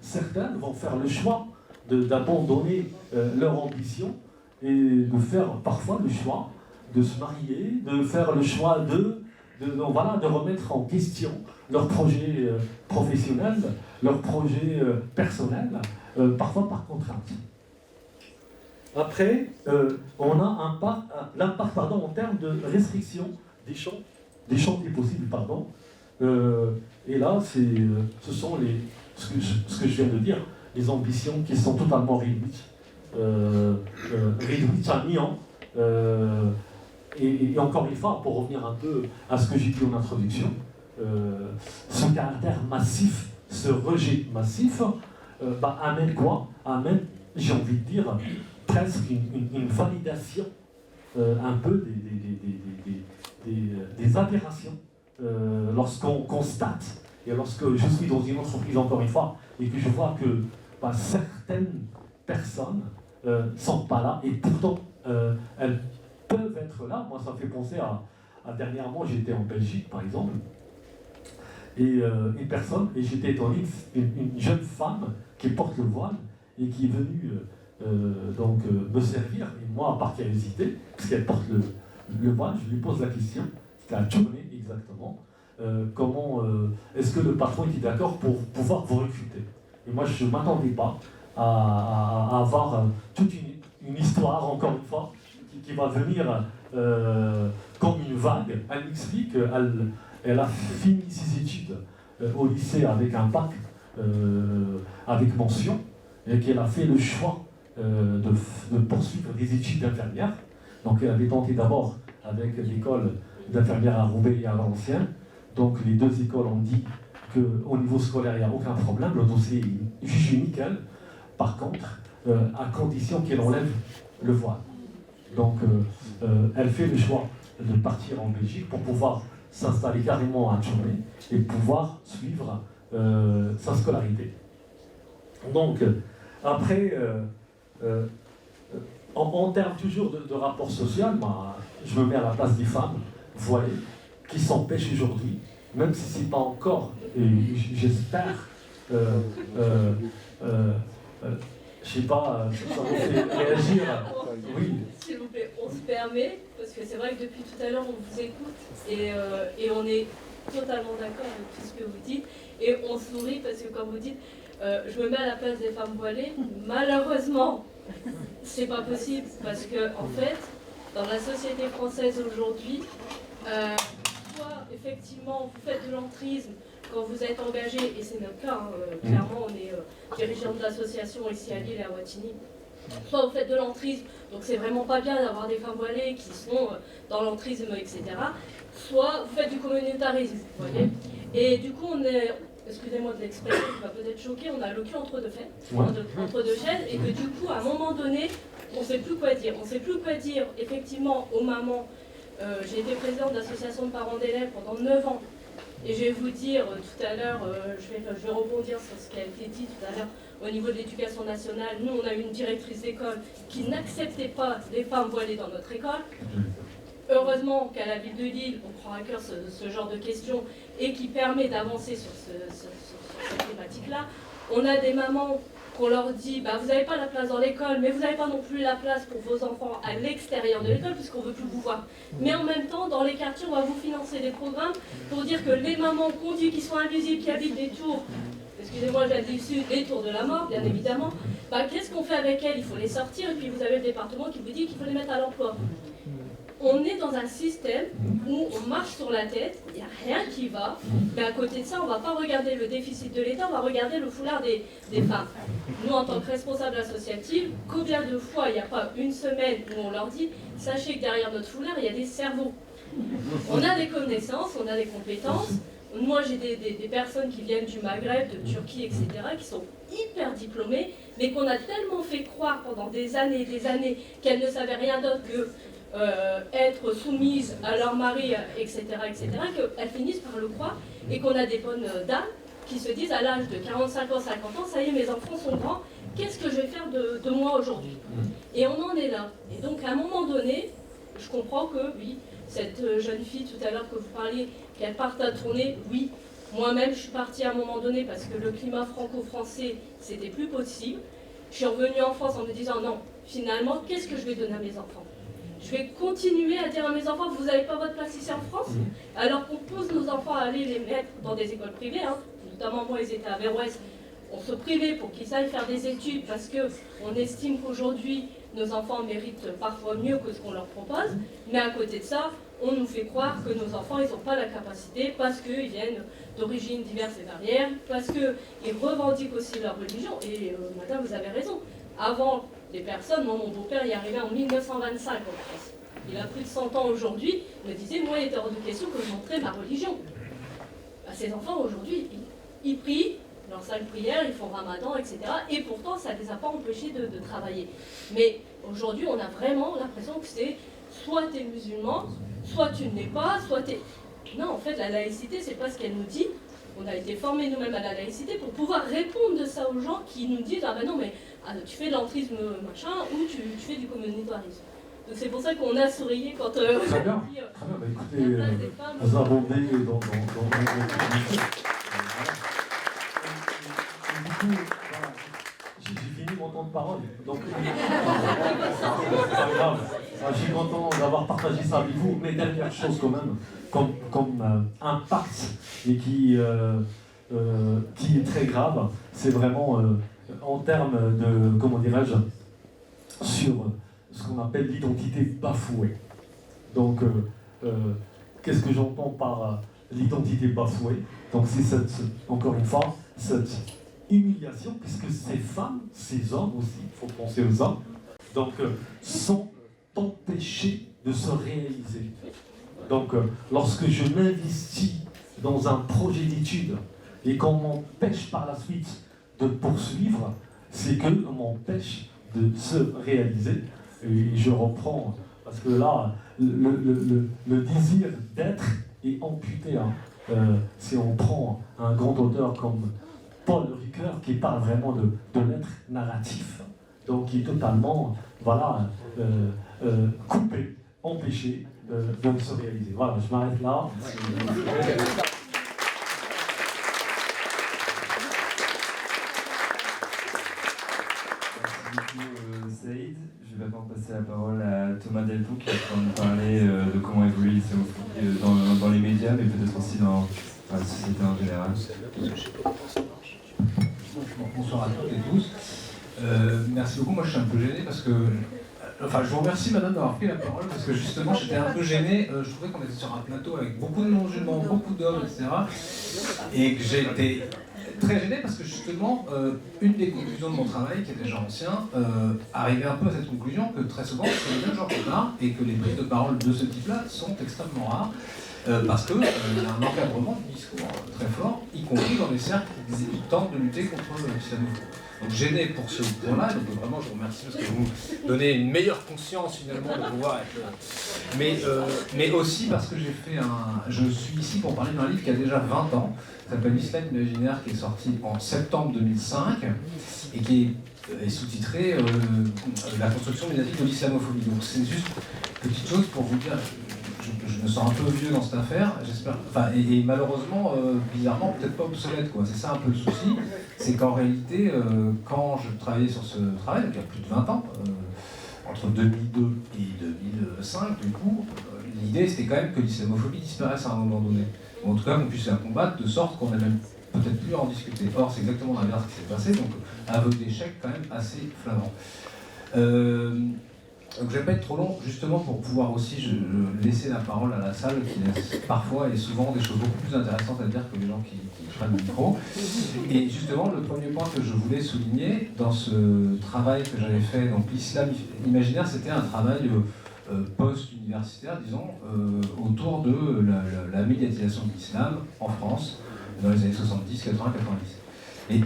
certaines vont faire le choix d'abandonner leur ambition et de faire parfois le choix de se marier, de faire le choix de remettre en question leur projet professionnel, leur projet personnel, parfois par contrainte. Après, on a l'impact en termes de restriction des champs des possibles. Et là, ce sont ce que je viens de dire, les ambitions qui sont totalement réduites à néant. Et encore une fois, pour revenir un peu à ce que j'ai dit en introduction, ce caractère massif, ce rejet massif, amène quoi? Amène, j'ai envie de dire, presque une validation un peu des aberrations lorsqu'on constate, et lorsque je suis dans une entreprise encore une fois, et que je vois que certaines personnes sont pas là, et pourtant elles peuvent être là. Moi, ça me fait penser à dernièrement, j'étais en Belgique par exemple, et une personne, et j'étais étonné, une jeune femme qui porte le voile et qui est venue me servir, et moi, par curiosité, parce qu'elle porte le voile, je lui pose la question, c'était à Tournai exactement, comment est-ce que le patron était d'accord pour pouvoir vous recruter? Et moi, je ne m'attendais pas à avoir toute une histoire, encore une fois, qui va venir comme une vague. Elle m'explique qu'elle a fini ses études au lycée avec un bac, avec mention, et qu'elle a fait le choix de poursuivre des études d'infirmière. Donc elle avait tenté d'abord avec l'école d'infirmière à Roubaix et à Valenciennes. Donc les deux écoles ont dit qu'au niveau scolaire, il n'y a aucun problème, le dossier est jugé nickel. Par contre, à condition qu'elle enlève le voile. Donc elle fait le choix de partir en Belgique pour pouvoir s'installer carrément à Tournai et pouvoir suivre sa scolarité. Donc, après, en termes toujours de rapport social, je me mets à la place des femmes voilées qui s'empêchent aujourd'hui, même si ce n'est pas encore, et j'espère, je sais pas, ça vous fait réagir. Oui. S'il vous plaît, on se permet, parce que c'est vrai que depuis tout à l'heure, on vous écoute et on est totalement d'accord avec tout ce que vous dites. Et on sourit parce que, comme vous dites, je me mets à la place des femmes voilées. Malheureusement, c'est pas possible parce que, en fait, dans la société française aujourd'hui, soit effectivement vous faites de l'entrisme quand vous êtes engagé, et c'est notre cas, clairement, on est dirigeant de l'association ici à Lille et à Wattignies. Soit vous faites de l'entrisme, donc c'est vraiment pas bien d'avoir des femmes voilées qui sont dans l'entrisme, etc. Soit vous faites du communautarisme, vous voyez. Et du coup, on est, excusez-moi de l'expression qui va peut-être choquer, on a le cul entre deux chaises, et que du coup, à un moment donné, on ne sait plus quoi dire. On ne sait plus quoi dire, effectivement, aux mamans. J'ai été présidente d'association de parents d'élèves pendant 9 ans. Et je vais vous dire tout à l'heure, je vais rebondir sur ce qui a été dit tout à l'heure au niveau de l'éducation nationale. Nous, on a eu une directrice d'école qui n'acceptait pas les femmes voilées dans notre école. Heureusement qu'à la ville de Lille, on prend à cœur ce genre de questions et qui permet d'avancer sur cette thématique-là. On a des mamans qu'on leur dit, vous n'avez pas la place dans l'école, mais vous n'avez pas non plus la place pour vos enfants à l'extérieur de l'école, puisqu'on ne veut plus vous voir. Mais en même temps, dans les quartiers, on va vous financer des programmes pour dire que les mamans conduites qui sont invisibles, qui habitent des tours, excusez-moi, j'ai dit dessus, des tours de la mort, bien évidemment, qu'est-ce qu'on fait avec elles? Il faut les sortir, et puis vous avez le département qui vous dit qu'il faut les mettre à l'emploi. On est dans un système où on marche sur la tête, il n'y a rien qui va, mais à côté de ça, on ne va pas regarder le déficit de l'État, on va regarder le foulard des femmes. Nous, en tant que responsables associatifs, combien de fois, il n'y a pas une semaine où on leur dit, sachez que derrière notre foulard, il y a des cerveaux. On a des connaissances, on a des compétences. Moi, j'ai des personnes qui viennent du Maghreb, de Turquie, etc., qui sont hyper diplômées, mais qu'on a tellement fait croire pendant des années et des années qu'elles ne savaient rien d'autre que être soumises à leur mari, etc., qu'elles finissent par le croire et qu'on a des bonnes dames qui se disent à l'âge de 45 ans, 50 ans, ça y est, mes enfants sont grands, qu'est-ce que je vais faire de moi aujourd'hui? Et on en est là. Et donc à un moment donné, je comprends que oui, cette jeune fille tout à l'heure que vous parliez, qu'elle parte à tourner, oui, moi-même je suis partie à un moment donné parce que le climat franco-français, c'était plus possible. Je suis revenue en France en me disant non, finalement, qu'est-ce que je vais donner à mes enfants? Je vais continuer à dire à mes enfants, vous n'avez pas votre place ici en France, alors qu'on pousse nos enfants à aller les mettre dans des écoles privées, hein. Notamment moi, ils étaient à Vers-Ouest, on se privait pour qu'ils aillent faire des études parce qu'on estime qu'aujourd'hui, nos enfants méritent parfois mieux que ce qu'on leur propose, mais à côté de ça, on nous fait croire que nos enfants, ils n'ont pas la capacité parce qu'ils viennent d'origines diverses et variées, parce qu'ils revendiquent aussi leur religion. Et madame, vous avez raison. Avant, les personnes, moi, mon beau-père y est arrivé en 1925 en France. Il a plus de 100 ans aujourd'hui, il me disait, moi, il était hors de question que je montrais ma religion. Bah, ces enfants, aujourd'hui, ils prient, leurs 5 prières, ils font ramadan, etc. Et pourtant, ça ne les a pas empêchés de travailler. Mais aujourd'hui, on a vraiment l'impression que c'est soit tu es musulman, soit tu ne l'es pas, soit tu es... Non, en fait, la laïcité, c'est pas ce qu'elle nous dit. On a été formés nous-mêmes à la laïcité pour pouvoir répondre de ça aux gens qui nous disent « Ah ben non, mais tu fais de l'entrisme machin ou tu fais du communautarisme ». Donc c'est pour ça qu'on a sourié quand Très bien, on très bien. Bah, écoutez, vous abondez dans j'ai fini mon temps de parole, donc c'est pas grave. Je suis content d'avoir partagé ça avec vous, mais dernière chose quand même, comme impact et qui est très grave, c'est vraiment en termes de, comment dirais-je, sur ce qu'on appelle l'identité bafouée. Donc, qu'est-ce que j'entends par l'identité bafouée? Donc c'est encore une fois, cette humiliation, puisque ces femmes, ces hommes aussi, il faut penser aux hommes, donc sont empêchés de se réaliser. Donc lorsque je m'investis dans un projet d'études et qu'on m'empêche par la suite de poursuivre, c'est qu'on m'empêche de se réaliser. Et je reprends, parce que là, le désir d'être est amputé. Hein. Si on prend un grand auteur comme Paul Ricoeur, qui parle vraiment de l'être narratif, donc qui est totalement coupé, empêché de se réaliser. Voilà, je m'arrête là. Saïd, je vais maintenant passer la parole à Thomas Delpoux qui va nous parler de comment évolue l'islamophobie dans les médias, mais peut-être aussi dans la société en général. Bonsoir à toutes et tous. Merci beaucoup. Moi, je suis un peu gêné parce que... Enfin, je vous remercie, madame, d'avoir pris la parole parce que justement, j'étais un peu gêné. Je trouvais qu'on était sur un plateau avec beaucoup de non-musulmans, beaucoup d'hommes, etc. Et que j'ai été très gêné parce que justement, une des conclusions de mon travail, qui est déjà ancien, arrivait un peu à cette conclusion que très souvent, c'est les mêmes gens qui parlent et que les prises de parole de ce type-là sont extrêmement rares. Parce qu'il y a un encadrement du discours très fort, y compris dans les cercles qui tentent de lutter contre l'islamophobie. Donc gêné pour ce point-là, donc vraiment je vous remercie parce que vous donnez une meilleure conscience finalement de pouvoir être là. Mais aussi parce que je suis ici pour parler d'un livre qui a déjà 20 ans, qui s'appelle L'Islam imaginaire, qui est sorti en septembre 2005 et qui est sous-titré La construction médiatique de l'islamophobie. Donc c'est juste une petite chose pour vous dire... Je me sens un peu vieux dans cette affaire, j'espère. Enfin, et malheureusement, bizarrement, peut-être pas obsolète, quoi. C'est ça un peu le souci. C'est qu'en réalité, quand je travaillais sur ce travail, donc il y a plus de 20 ans, entre 2002 et 2005, du coup, l'idée c'était quand même que l'islamophobie disparaisse à un moment donné. Ou en tout cas qu'on puisse la combattre de sorte qu'on n'ait même peut-être plus à en discuter. Or, c'est exactement l'inverse qui s'est passé, donc aveu d'échec quand même assez flagrant. Donc je ne vais pas être trop long, justement pour pouvoir aussi laisser la parole à la salle qui laisse parfois et souvent des choses beaucoup plus intéressantes à dire que les gens qui prennent le micro. Et justement, le premier point que je voulais souligner dans ce travail que j'avais fait, donc l'islam imaginaire, c'était un travail post-universitaire, disons, autour de la médiatisation de l'islam en France dans les années 70, 80, 90. Et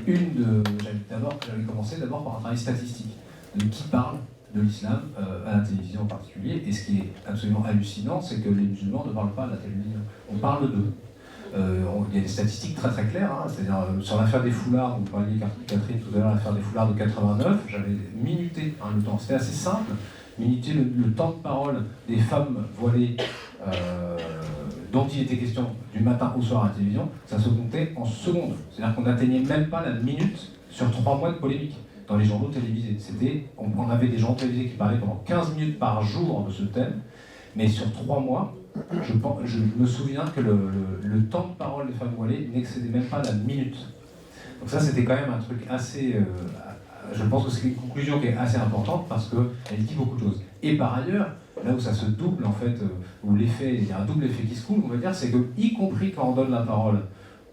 j'avais commencé d'abord par un travail statistique, de qui parle de l'islam à la télévision en particulier. Et ce qui est absolument hallucinant, c'est que les musulmans ne parlent pas à la télévision. On parle d'eux. Il y a des statistiques très très claires, hein, c'est-à-dire sur l'affaire des foulards, vous parliez Catherine tout à l'heure, l'affaire des foulards de 89, j'avais minuté le temps, c'était assez simple, minuter le temps de parole des femmes voilées dont il était question du matin au soir à la télévision, ça se comptait en secondes. C'est-à-dire qu'on n'atteignait même pas la minute sur 3 mois de polémique dans les journaux télévisés. On avait des journaux télévisés qui parlaient pendant 15 minutes par jour de ce thème, mais sur 3 mois, je me souviens que le temps de parole des femmes voilées n'excédait même pas la minute. Donc ça, c'était quand même un truc assez... je pense que c'est une conclusion qui est assez importante parce qu'elle dit beaucoup de choses. Et par ailleurs, là où ça se double, en fait, où l'effet, il y a un double effet qui se coule, on va dire, c'est que, y compris quand on donne la parole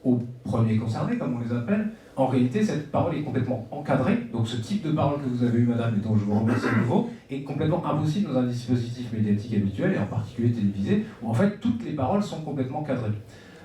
aux premiers concernés, comme on les appelle, en réalité, cette parole est complètement encadrée. Donc ce type de parole que vous avez eu, madame, et dont je vous remercie de nouveau, est complètement impossible dans un dispositif médiatique habituel, et en particulier télévisé, où en fait toutes les paroles sont complètement cadrées.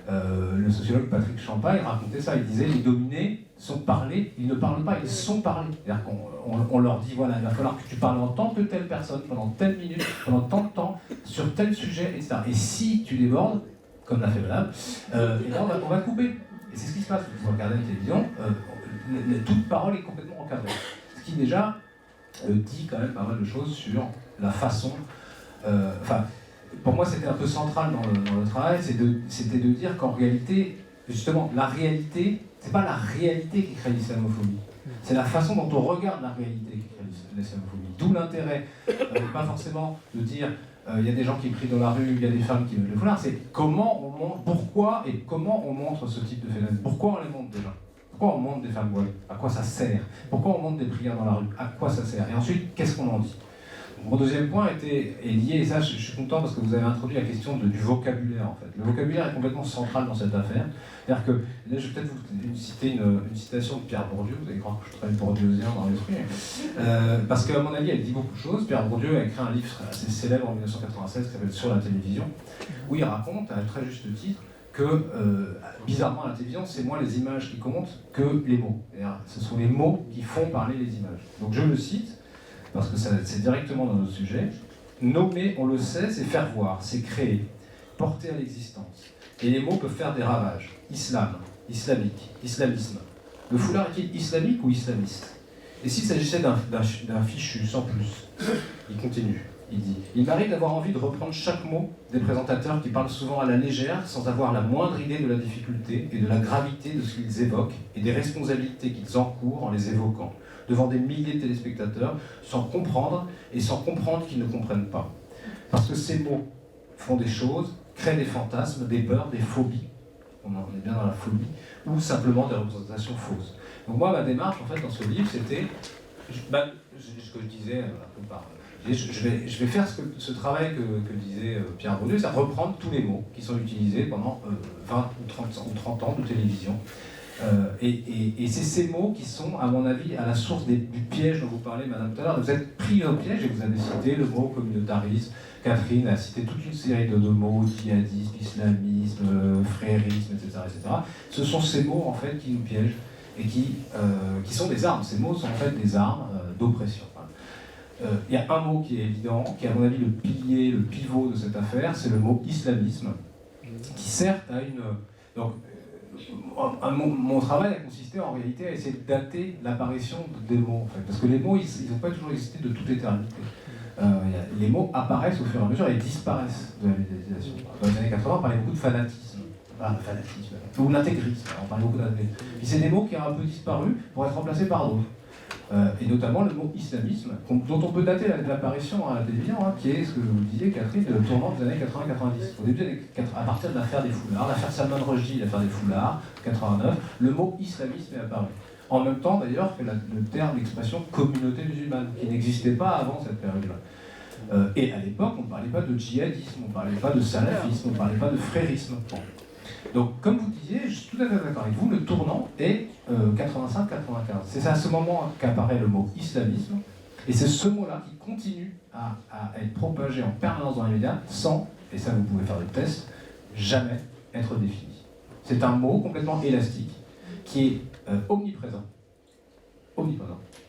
Le sociologue Patrick Champagne racontait ça, il disait les dominés sont parlés, ils ne parlent pas, ils sont parlés. C'est-à-dire qu'on leur dit, voilà, il va falloir que tu parles en tant que telle personne, pendant telle minute, pendant tant de temps, sur tel sujet, etc. Et si tu débordes, comme l'a fait madame, et là on va te couper. Et c'est ce qui se passe, vous regardez la télévision, toute parole est complètement encadrée. Ce qui déjà dit quand même pas mal de choses sur la façon... pour moi c'était un peu central dans le travail, c'était de dire qu'en réalité, justement, la réalité, c'est pas la réalité qui crée l'islamophobie, c'est la façon dont on regarde la réalité qui crée l'islamophobie. D'où l'intérêt, pas forcément de dire... il y a des gens qui crient dans la rue, il y a des femmes qui veulent le foulard, c'est comment on montre, pourquoi et comment on montre ce type de phénomène. Pourquoi on les montre déjà? Pourquoi on montre des femmes voilées? À quoi ça sert? Pourquoi on montre des prières dans la rue? À quoi ça sert? Et ensuite, qu'est-ce qu'on en dit? Mon deuxième point est lié, et ça je suis content parce que vous avez introduit la question du vocabulaire en fait. Le vocabulaire est complètement central dans cette affaire. C'est-à-dire que, là je vais peut-être vous citer une citation de Pierre Bourdieu, vous allez croire que je travaille bourdieusien dans l'esprit, parce qu'à mon avis elle dit beaucoup de choses. Pierre Bourdieu a écrit un livre assez célèbre en 1996 qui s'appelle Sur la télévision, où il raconte, à très juste titre, que bizarrement à la télévision, c'est moins les images qui comptent que les mots. Ce sont les mots qui font parler les images. Donc je le cite, parce que c'est directement dans notre sujet. Nommer, on le sait, c'est faire voir, c'est créer, porter à l'existence. Et les mots peuvent faire des ravages. Islam, islamique, islamisme. Le foulard est-il islamique ou islamiste? Et s'il s'agissait d'un fichu, sans plus? Il continue, il dit « Il m'arrive d'avoir envie de reprendre chaque mot des présentateurs qui parlent souvent à la légère, sans avoir la moindre idée de la difficulté et de la gravité de ce qu'ils évoquent et des responsabilités qu'ils encourent en les évoquant. Devant des milliers de téléspectateurs, sans comprendre et sans comprendre qu'ils ne comprennent pas. Parce que ces mots font des choses, créent des fantasmes, des peurs, des phobies, on en est bien dans la phobie, ou simplement des représentations fausses. Donc moi, ma démarche, en fait, dans ce livre, c'était, ce que je disais un peu par... Je vais faire ce travail que disait Pierre Bourdieu, c'est reprendre tous les mots qui sont utilisés pendant 20 ou 30 ans de télévision. Et c'est ces mots qui sont, à mon avis, à la source du piège dont vous parlez, madame, tout à l'heure. Vous êtes pris au piège et vous avez cité le mot communautarisme. Catherine a cité toute une série de mots, djihadisme, islamisme, frérisme, etc., etc. Ce sont ces mots, en fait, qui nous piègent et qui sont des armes. Ces mots sont en fait des armes d'oppression. Il y a un mot qui est évident, qui est à mon avis le pilier, le pivot de cette affaire, c'est le mot islamisme, qui certes a une... Donc, mon travail a consisté en réalité à essayer de dater l'apparition des mots, en fait, parce que les mots, ils n'ont pas toujours existé de toute éternité. Les mots apparaissent au fur et à mesure et disparaissent de la médiatisation. Dans les années 80, on parlait beaucoup de fanatisme, ou l'intégrisme, on parlait beaucoup d'intégrisme. Puis c'est des mots qui ont un peu disparu pour être remplacés par d'autres. Et notamment le mot islamisme, dont on peut dater l'apparition à la télévision, qui est ce que vous disiez, Catherine, le tournant des années 80-90. Au début des années 80, à partir de l'affaire des foulards, l'affaire Salman Rushdie, l'affaire des foulards, 89, le mot islamisme est apparu. En même temps d'ailleurs que le terme, l'expression communauté musulmane, qui n'existait pas avant cette période-là. Et à l'époque, on ne parlait pas de djihadisme, on ne parlait pas de salafisme, on ne parlait pas de frérisme. Donc, comme vous disiez, je suis tout à fait d'accord avec vous, le tournant est 85-95. C'est à ce moment qu'apparaît le mot islamisme, et c'est ce mot-là qui continue à être propagé en permanence dans les médias, sans, et ça vous pouvez faire des tests, jamais être défini. C'est un mot complètement élastique, qui est omniprésent,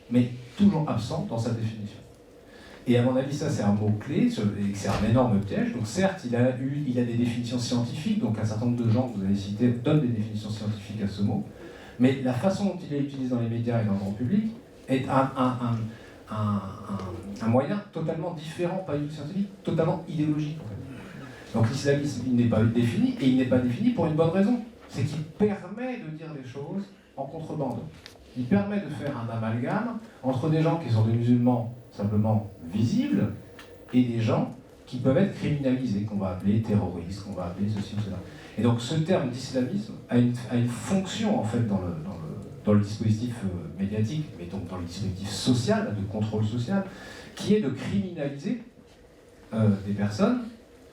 mais toujours absent dans sa définition. Et à mon avis, ça c'est un mot-clé, et c'est un énorme piège. Donc certes, il a des définitions scientifiques, donc un certain nombre de gens que vous avez cités donnent des définitions scientifiques à ce mot, mais la façon dont il est utilisé dans les médias et dans le grand public est un moyen totalement différent, pas du tout scientifique, totalement idéologique en fait. Donc l'islamisme, il n'est pas défini, et il n'est pas défini pour une bonne raison, c'est qu'il permet de dire les choses en contrebande. Il permet de faire un amalgame entre des gens qui sont des musulmans simplement visibles et des gens qui peuvent être criminalisés, qu'on va appeler terroristes, qu'on va appeler ceci ou cela. Et donc ce terme d'islamisme a une fonction en fait dans le dispositif médiatique, mais donc dans le dispositif social, de contrôle social, qui est de criminaliser des personnes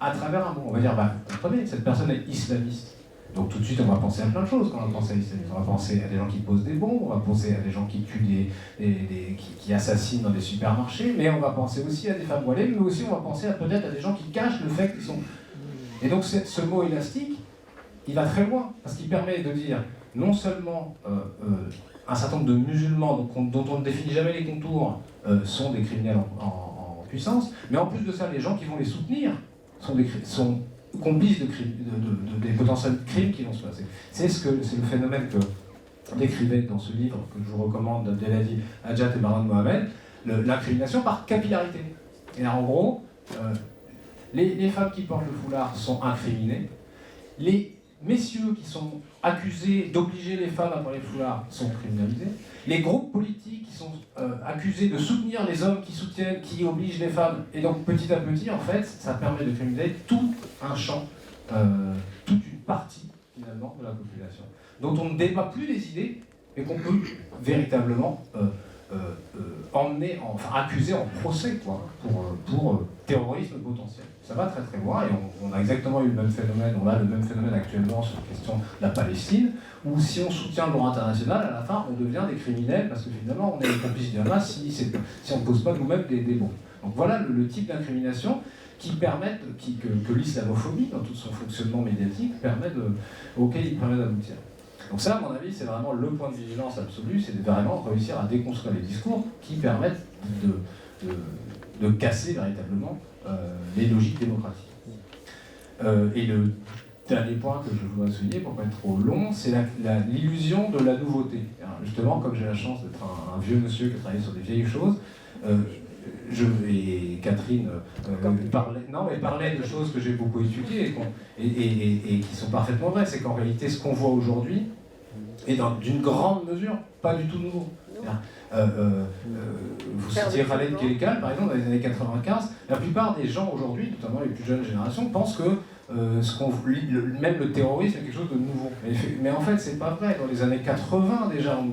à travers un mot. On va dire, vous comprenez, cette personne est islamiste. Donc tout de suite, on va penser à plein de choses quand on pense à l'islamisme. On va penser à des gens qui posent des bombes, on va penser à des gens qui tuent qui assassinent dans des supermarchés, mais on va penser aussi à des femmes voilées, mais aussi on va penser peut-être à des gens qui cachent le fait qu'ils sont... Et donc ce mot élastique, il va très loin, parce qu'il permet de dire non seulement un certain nombre de musulmans dont on ne définit jamais les contours sont des criminels en puissance, mais en plus de ça, les gens qui vont les soutenir sont complices des potentiels crimes qui vont se passer. C'est le phénomène que décrivait dans ce livre que je vous recommande d'Eladi Hadjat et Marwan Mohamed, l'incrimination par capillarité. Et en gros, les femmes qui portent le foulard sont incriminées, les messieurs qui sont accusés d'obliger les femmes à porter le foulard sont criminalisés, les groupes politiques qui sont accusés de soutenir les hommes qui obligent les femmes, et donc petit à petit, en fait, ça permet de criminaliser tout un champ, toute une partie, finalement, de la population, dont on ne débat plus les idées, et qu'on peut véritablement accuser en procès, quoi, pour terrorisme potentiel. Ça va très très loin, et on a exactement eu le même phénomène, on a le même phénomène actuellement sur la question de la Palestine, où si on soutient le droit international, à la fin, on devient des criminels, parce que finalement, on est les complices du Hamas si on ne pose pas nous-mêmes des bombes. Donc voilà le type d'incrimination que l'islamophobie, dans tout son fonctionnement médiatique, auquel il permet d'aboutir. Donc ça, à mon avis, c'est vraiment le point de vigilance absolu, c'est de vraiment réussir à déconstruire les discours qui permettent de casser véritablement les logiques démocratiques. Et le dernier point que je voudrais souligner, pour ne pas être trop long, c'est l'illusion de la nouveauté. Alors justement, comme j'ai la chance d'être un vieux monsieur qui a travaillé sur des vieilles choses, et Catherine parlait de choses que j'ai beaucoup étudiées et qui sont parfaitement vraies. C'est qu'en réalité, ce qu'on voit aujourd'hui est d'une grande mesure pas du tout nouveau. Vous citiez Khaled Kelikal, par exemple, dans les années 95, la plupart des gens aujourd'hui, notamment les plus jeunes générations, pensent que même le terrorisme est quelque chose de nouveau. Mais en fait, c'est pas vrai. Dans les années 80, déjà, on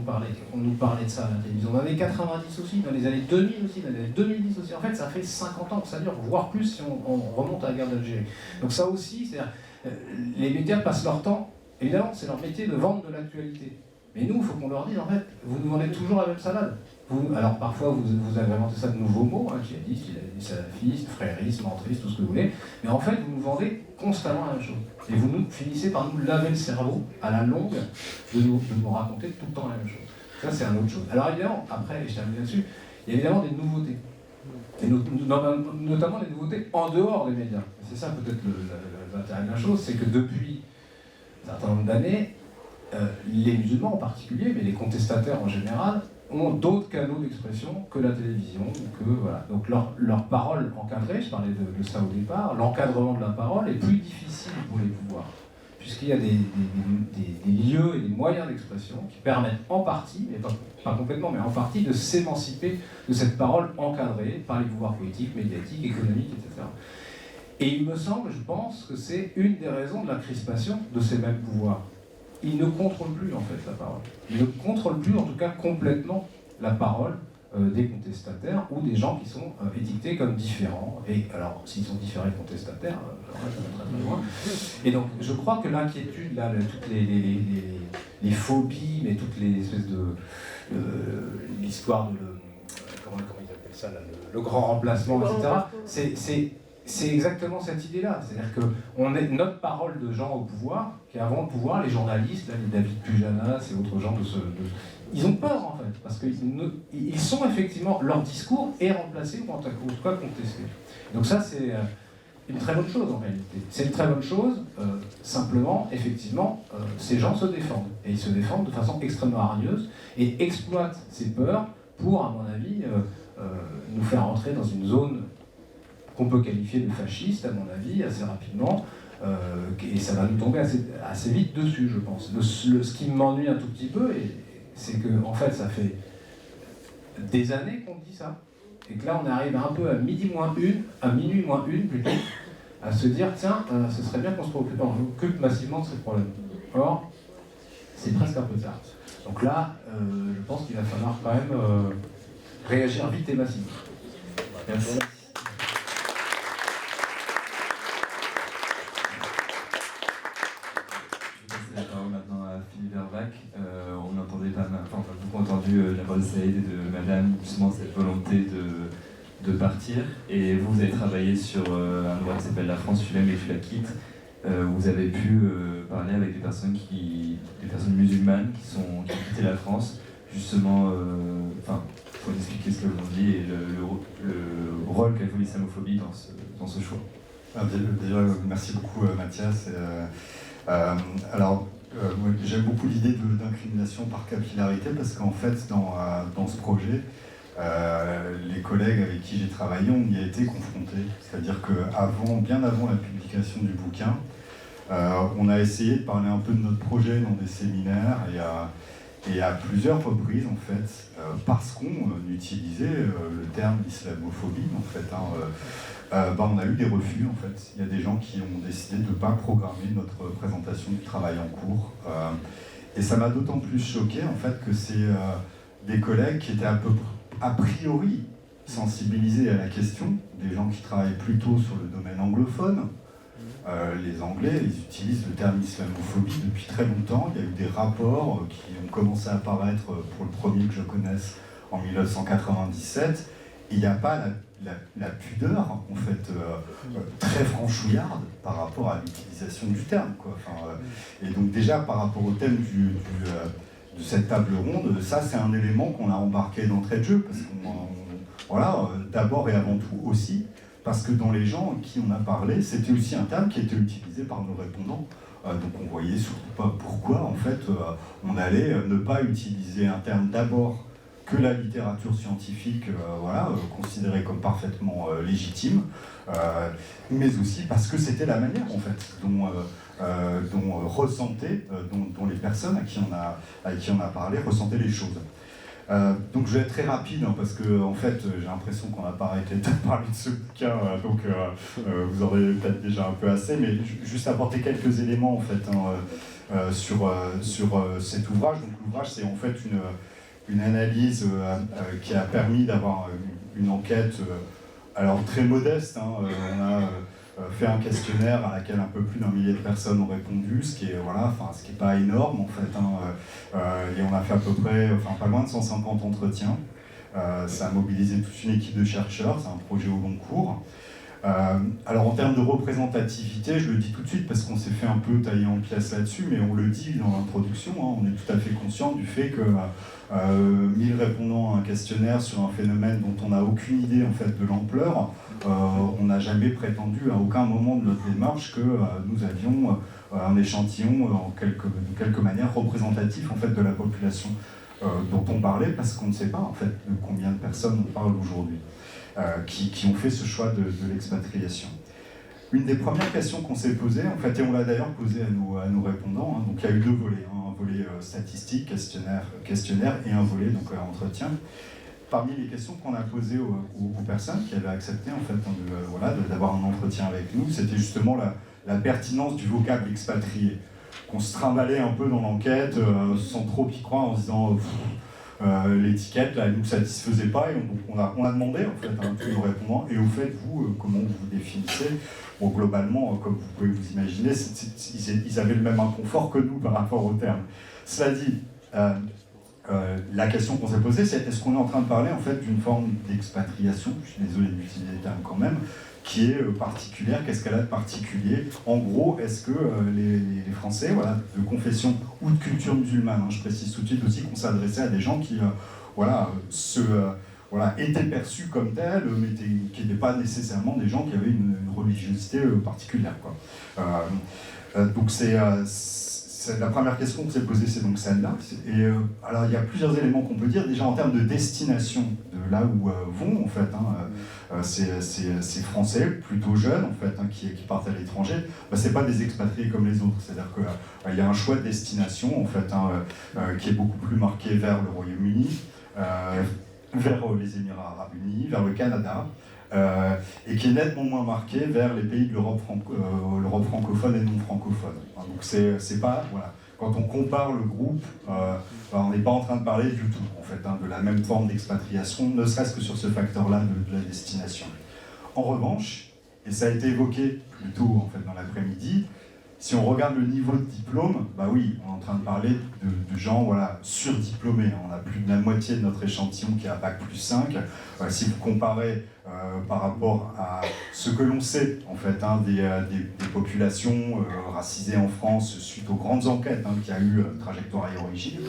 nous parlait de ça à la télévision. Dans les années 90 aussi, dans les années 2000 aussi, dans les années 2010 aussi. En fait, ça fait 50 ans que ça dure, voire plus si on remonte à la guerre d'Algérie. Donc ça aussi, les médias passent leur temps, évidemment, c'est leur métier de vendre de l'actualité. Mais nous, il faut qu'on leur dise, en fait, vous nous vendez toujours la même salade. Alors parfois, vous avez inventé ça de nouveaux mots, djihadistes, salafistes, fréristes, mentristes, tout ce que vous voulez. Mais en fait, vous nous vendez constamment la même chose. Et vous finissez par nous laver le cerveau, à la longue, de nous raconter tout le temps la même chose. Ça, c'est une autre chose. Alors évidemment, après, et je termine là-dessus, il y a évidemment des nouveautés. Et notamment des nouveautés en dehors des médias. C'est ça peut-être l'intérêt de la chose, c'est que depuis un certain nombre d'années, les musulmans en particulier, mais les contestataires en général, ont d'autres canaux d'expression que la télévision, voilà. Donc leur parole encadrée, je parlais de ça au départ, l'encadrement de la parole est plus difficile pour les pouvoirs, puisqu'il y a des lieux et des moyens d'expression qui permettent en partie, mais pas complètement, mais en partie, de s'émanciper de cette parole encadrée par les pouvoirs politiques, médiatiques, économiques, etc. Et il me semble, je pense, que c'est une des raisons de la crispation de ces mêmes pouvoirs. Ils ne contrôlent plus en fait la parole. Ils ne contrôlent plus en tout cas complètement la parole des contestataires ou des gens qui sont étiquetés comme différents. Et alors, s'ils sont différents et contestataires, ça va très très loin. Et donc, je crois que l'inquiétude, là, toutes les phobies, mais toutes les espèces de... l'histoire de... comment ils appellent ça, là, le grand remplacement, etc., c'est exactement cette idée-là. C'est-à-dire que notre parole de gens au pouvoir, qui avant le pouvoir, les journalistes, là, les David Pujanas et autres gens ils ont peur en fait, parce qu'ils sont effectivement, leur discours est remplacé ou en tout cas contesté. Donc ça c'est une très bonne chose en réalité. C'est une très bonne chose, simplement, effectivement, ces gens se défendent. Et ils se défendent de façon extrêmement hargneuse et exploitent ces peurs pour, à mon avis, nous faire entrer dans une zone qu'on peut qualifier de fasciste, à mon avis, assez rapidement. Et ça va nous tomber assez vite dessus, je pense. Ce qui m'ennuie un tout petit peu, c'est que, en fait, ça fait des années qu'on dit ça. Et que là, on arrive un peu à minuit moins une plutôt, à se dire, tiens, ce serait bien qu'on se occupe massivement de ces problèmes. Or, c'est presque un peu tard. Donc là, je pense qu'il va falloir quand même réagir vite et massivement. Merci. Je vais passer la parole maintenant à Philippe Vervac. On entendait pas mal, enfin, on a beaucoup entendu la voix de Saïd et de Madame, justement cette volonté de partir. Et vous avez travaillé sur un ouvrage qui s'appelle La France, tu l'aimes et tu la quittes. Vous avez pu parler avec des personnes musulmanes qui ont quitté la France, justement, il faut expliquer ce que vous dit et le rôle qu'a joué l'islamophobie dans ce choix. Déjà, merci beaucoup Mathias. Moi, j'aime beaucoup l'idée d'incrimination par capillarité parce qu'en fait, dans ce projet, les collègues avec qui j'ai travaillé, on y a été confrontés. C'est-à-dire que bien avant la publication du bouquin, on a essayé de parler un peu de notre projet dans des séminaires et à plusieurs reprises, en fait, parce qu'on utilisait le terme islamophobie, en fait, on a eu des refus, en fait. Il y a des gens qui ont décidé de ne pas programmer notre présentation du travail en cours. Et ça m'a d'autant plus choqué, en fait, que c'est des collègues qui étaient a priori sensibilisés à la question, des gens qui travaillent plutôt sur le domaine anglophone. Les Anglais, ils utilisent le terme islamophobie depuis très longtemps. Il y a eu des rapports qui ont commencé à apparaître, pour le premier que je connaisse, en 1997. Et il n'y a pas la pudeur, en fait, très franchouillarde par rapport à l'utilisation du terme, quoi. Et donc déjà, par rapport au thème de cette table ronde, ça c'est un élément qu'on a embarqué d'entrée de jeu, parce d'abord et avant tout aussi, parce que dans les gens à qui on a parlé, c'était aussi un terme qui était utilisé par nos répondants. Donc on voyait surtout pas pourquoi, en fait, on allait ne pas utiliser un terme d'abord que la littérature scientifique considérée comme parfaitement légitime, mais aussi parce que c'était la manière, en fait, dont les personnes à qui on a parlé ressentaient les choses. Donc je vais être très rapide parce que en fait j'ai l'impression qu'on n'a pas arrêté de parler de ce bouquin, donc vous en avez peut-être déjà un peu assez, mais juste apporter quelques éléments en fait sur cet ouvrage. Donc l'ouvrage c'est en fait une analyse qui a permis d'avoir une enquête alors très modeste. On a fait un questionnaire à laquelle un peu plus d'1 millier de personnes ont répondu, ce qui est pas énorme en fait. Et on a fait à peu près, pas loin de 150 entretiens. Ça a mobilisé toute une équipe de chercheurs, c'est un projet au long cours. Alors en termes de représentativité, je le dis tout de suite parce qu'on s'est fait un peu tailler en pièces là-dessus, mais on le dit dans l'introduction, on est tout à fait conscient du fait que 1000 répondants à un questionnaire sur un phénomène dont on n'a aucune idée en fait de l'ampleur, on n'a jamais prétendu à aucun moment de notre démarche que nous avions un échantillon de quelque manière représentatif en fait de la population dont on parlait, parce qu'on ne sait pas en fait de combien de personnes on parle aujourd'hui. Qui ont fait ce choix de l'expatriation. Une des premières questions qu'on s'est posées, en fait, et on l'a d'ailleurs posée à nos répondants, donc il y a eu 2 volets, un volet statistique, questionnaire, et un volet donc entretien. Parmi les questions qu'on a posées aux personnes qui avaient accepté en fait d'avoir un entretien avec nous, c'était justement la pertinence du vocable expatrié, qu'on se trimballait un peu dans l'enquête sans trop y croire, en se disant l'étiquette, là, elle ne nous satisfaisait pas, et on a demandé en fait à tous nos répondants, et au fait, vous, comment vous vous définissez? Bon, globalement, comme vous pouvez vous imaginer, ils avaient le même inconfort que nous par rapport au terme. Cela dit, la question qu'on s'est posée, c'est est-ce qu'on est en train de parler en fait d'une forme d'expatriation, je suis désolé d'utiliser le terme quand même, qui est particulière, qu'est-ce qu'elle a de particulier. En gros, est-ce que les Français, voilà, de confession ou de culture musulmane, hein, je précise tout de suite aussi qu'on s'adressait à des gens qui étaient perçus comme tels, mais qui n'étaient pas nécessairement des gens qui avaient une religiosité particulière, quoi. Donc c'est la première question qu'on s'est posée, c'est donc celle-là. Et alors il y a plusieurs éléments qu'on peut dire. Déjà en termes de destination de là où vont en fait ces Français plutôt jeunes en fait qui partent à l'étranger. C'est pas des expatriés comme les autres. C'est-à-dire qu'il y a un choix de destination en fait qui est beaucoup plus marqué vers le Royaume-Uni, vers les Émirats Arabes Unis, vers le Canada. Et qui est nettement moins marqué vers les pays de l'Europe francophone et non francophone. Donc c'est pas, voilà, quand on compare le groupe, on n'est pas en train de parler du tout en fait, de la même forme d'expatriation, ne serait-ce que sur ce facteur-là de la destination. En revanche, et ça a été évoqué plus tôt en fait dans l'après-midi, si on regarde le niveau de diplôme, bah oui, on est en train de parler de gens surdiplômés. On a plus de la moitié de notre échantillon qui a Bac plus 5. Si vous comparez par rapport à ce que l'on sait en fait, des populations racisées en France suite aux grandes enquêtes qu'il y a eu Trajectoire et Origine,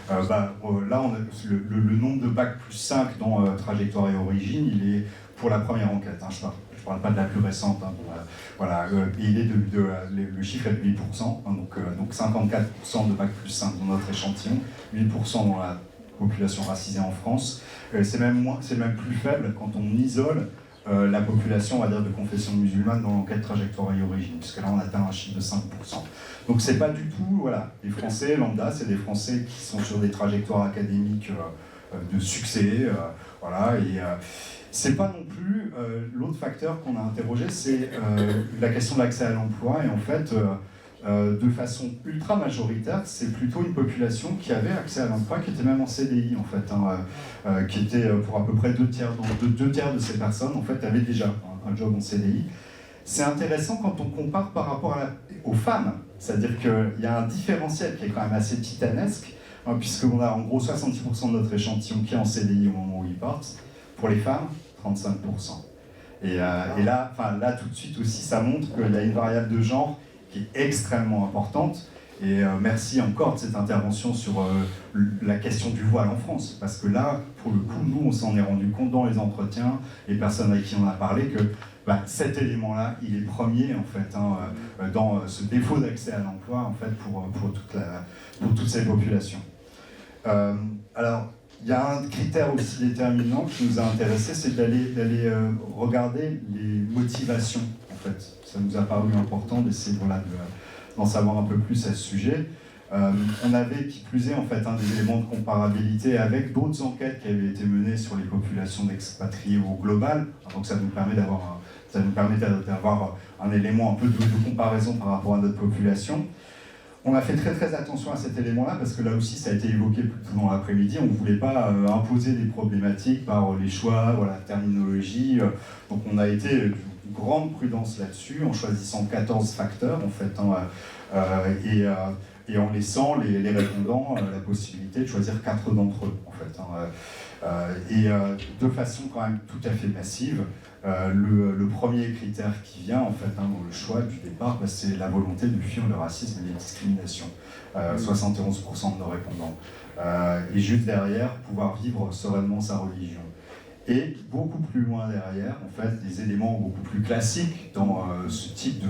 là on a le nombre de Bac plus 5 dans Trajectoire et Origine, il est pour la première enquête, je ne parle pas de la plus récente, il est le chiffre est de 8%, donc 54% de Bac plus 5 dans notre échantillon, 8% dans la population racisée en France. C'est même plus faible quand on isole la population, on va dire, de confession musulmane dans l'enquête Trajectoire et Origine, puisque là on atteint un chiffre de 5%. Donc c'est pas du tout, les Français lambda, c'est des Français qui sont sur des trajectoires académiques de succès, et c'est pas non plus l'autre facteur qu'on a interrogé, c'est la question de l'accès à l'emploi, et en fait, de façon ultra majoritaire, c'est plutôt une population qui avait accès à l'emploi, qui était même en CDI en fait, qui était pour à peu près 2/3 de ces personnes en fait avaient déjà un job en CDI. C'est intéressant quand on compare par rapport aux femmes, c'est-à-dire qu'il y a un différentiel qui est quand même assez titanesque, puisqu'on a en gros 70% de notre échantillon qui est en CDI au moment où ils partent. Pour les femmes, 35%. Et là tout de suite aussi, ça montre qu'il y a une variable de genre qui est extrêmement importante. Et merci encore de cette intervention sur la question du voile en France. Parce que là, pour le coup, nous, on s'en est rendu compte dans les entretiens, les personnes avec qui on a parlé, que cet élément-là, il est premier, en fait, dans ce défaut d'accès à l'emploi, en fait, pour toutes ces populations. Alors, il y a un critère aussi déterminant qui nous a intéressés, c'est d'aller regarder les motivations, en fait. Ça nous a paru important d'essayer d'en savoir un peu plus à ce sujet. On avait, qui plus est, en fait, des éléments de comparabilité avec d'autres enquêtes qui avaient été menées sur les populations d'expatriés au global. Donc ça nous permet d'avoir un élément un peu de comparaison par rapport à notre population. On a fait très très attention à cet élément-là parce que là aussi ça a été évoqué plus tôt dans l'après-midi. On ne voulait pas imposer des problématiques par les choix, la terminologie. Donc on a été d'une grande prudence là-dessus en choisissant 14 facteurs en fait, et en laissant les répondants la possibilité de choisir 4 d'entre eux en fait. De façon quand même tout à fait massive. Le premier critère qui vient en fait dans le choix du départ, c'est la volonté de fuir le racisme et les discriminations. 71% de nos répondants. Et juste derrière, pouvoir vivre sereinement sa religion. Et beaucoup plus loin derrière, en fait, des éléments beaucoup plus classiques dans ce type de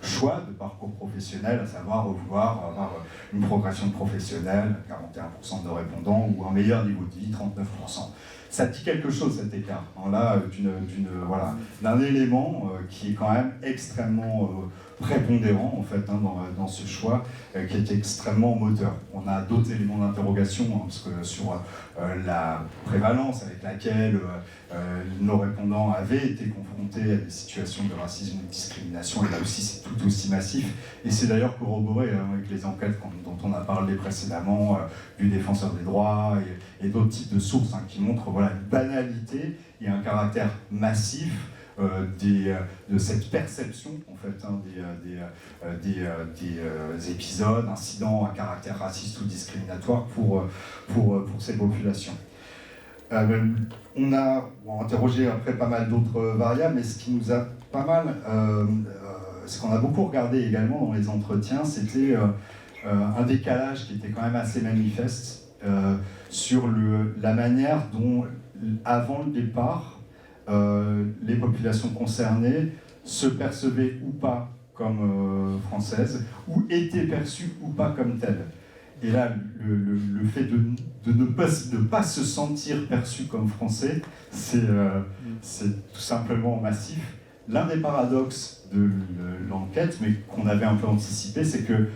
choix de parcours professionnel, à savoir vouloir avoir une progression professionnelle, 41% de nos répondants, ou un meilleur niveau de vie, 39%. Ça dit quelque chose cet écart, là, d'un élément qui est quand même extrêmement prépondérant en fait, dans ce choix, qui est extrêmement moteur. On a d'autres éléments d'interrogation, parce que sur la prévalence avec laquelle nos répondants avaient été confrontés à des situations de racisme et de discrimination, et là aussi c'est tout aussi massif, et c'est d'ailleurs corroboré avec les enquêtes dont on a parlé précédemment, du défenseur des droits et d'autres types de sources qui montrent une banalité et un caractère massif de cette perception en fait, des épisodes, incidents à caractère raciste ou discriminatoire pour ces populations. On a interrogé après pas mal d'autres variables, mais ce qui nous a pas mal. Ce qu'on a beaucoup regardé également dans les entretiens, c'était un décalage qui était quand même assez manifeste sur la manière dont, avant le départ, les populations concernées se percevaient ou pas comme françaises, ou étaient perçues ou pas comme telles. Et là, le fait de ne pas se sentir perçu comme français, c'est tout simplement massif. L'un des paradoxes de l'enquête, mais qu'on avait un peu anticipé, c'est que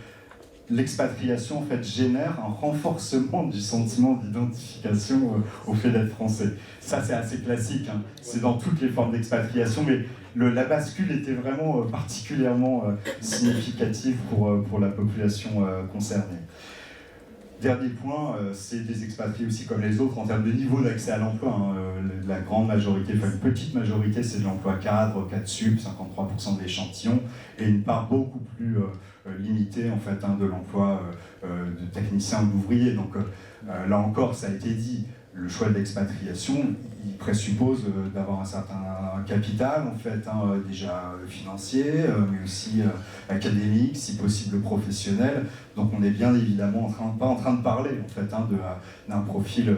l'expatriation en fait génère un renforcement du sentiment d'identification au fait d'être français. Ça, c'est assez classique, hein. C'est dans toutes les formes d'expatriation, mais la bascule était vraiment particulièrement significative pour la population concernée. Dernier point, c'est des expatriés aussi comme les autres en termes de niveau d'accès à l'emploi. Hein. La grande majorité, enfin une petite majorité, c'est de l'emploi cadre, 4 sup, 53% de l'échantillon, et une part beaucoup plus limitée en fait, hein, de l'emploi de technicien ou d'ouvrier. Donc là encore, ça a été dit, le choix de l'expatriation, il présuppose d'avoir un certain capital, en fait, hein, déjà financier, mais aussi académique, si possible professionnel. Donc on est bien évidemment pas en train de parler, en fait, hein, d'un profil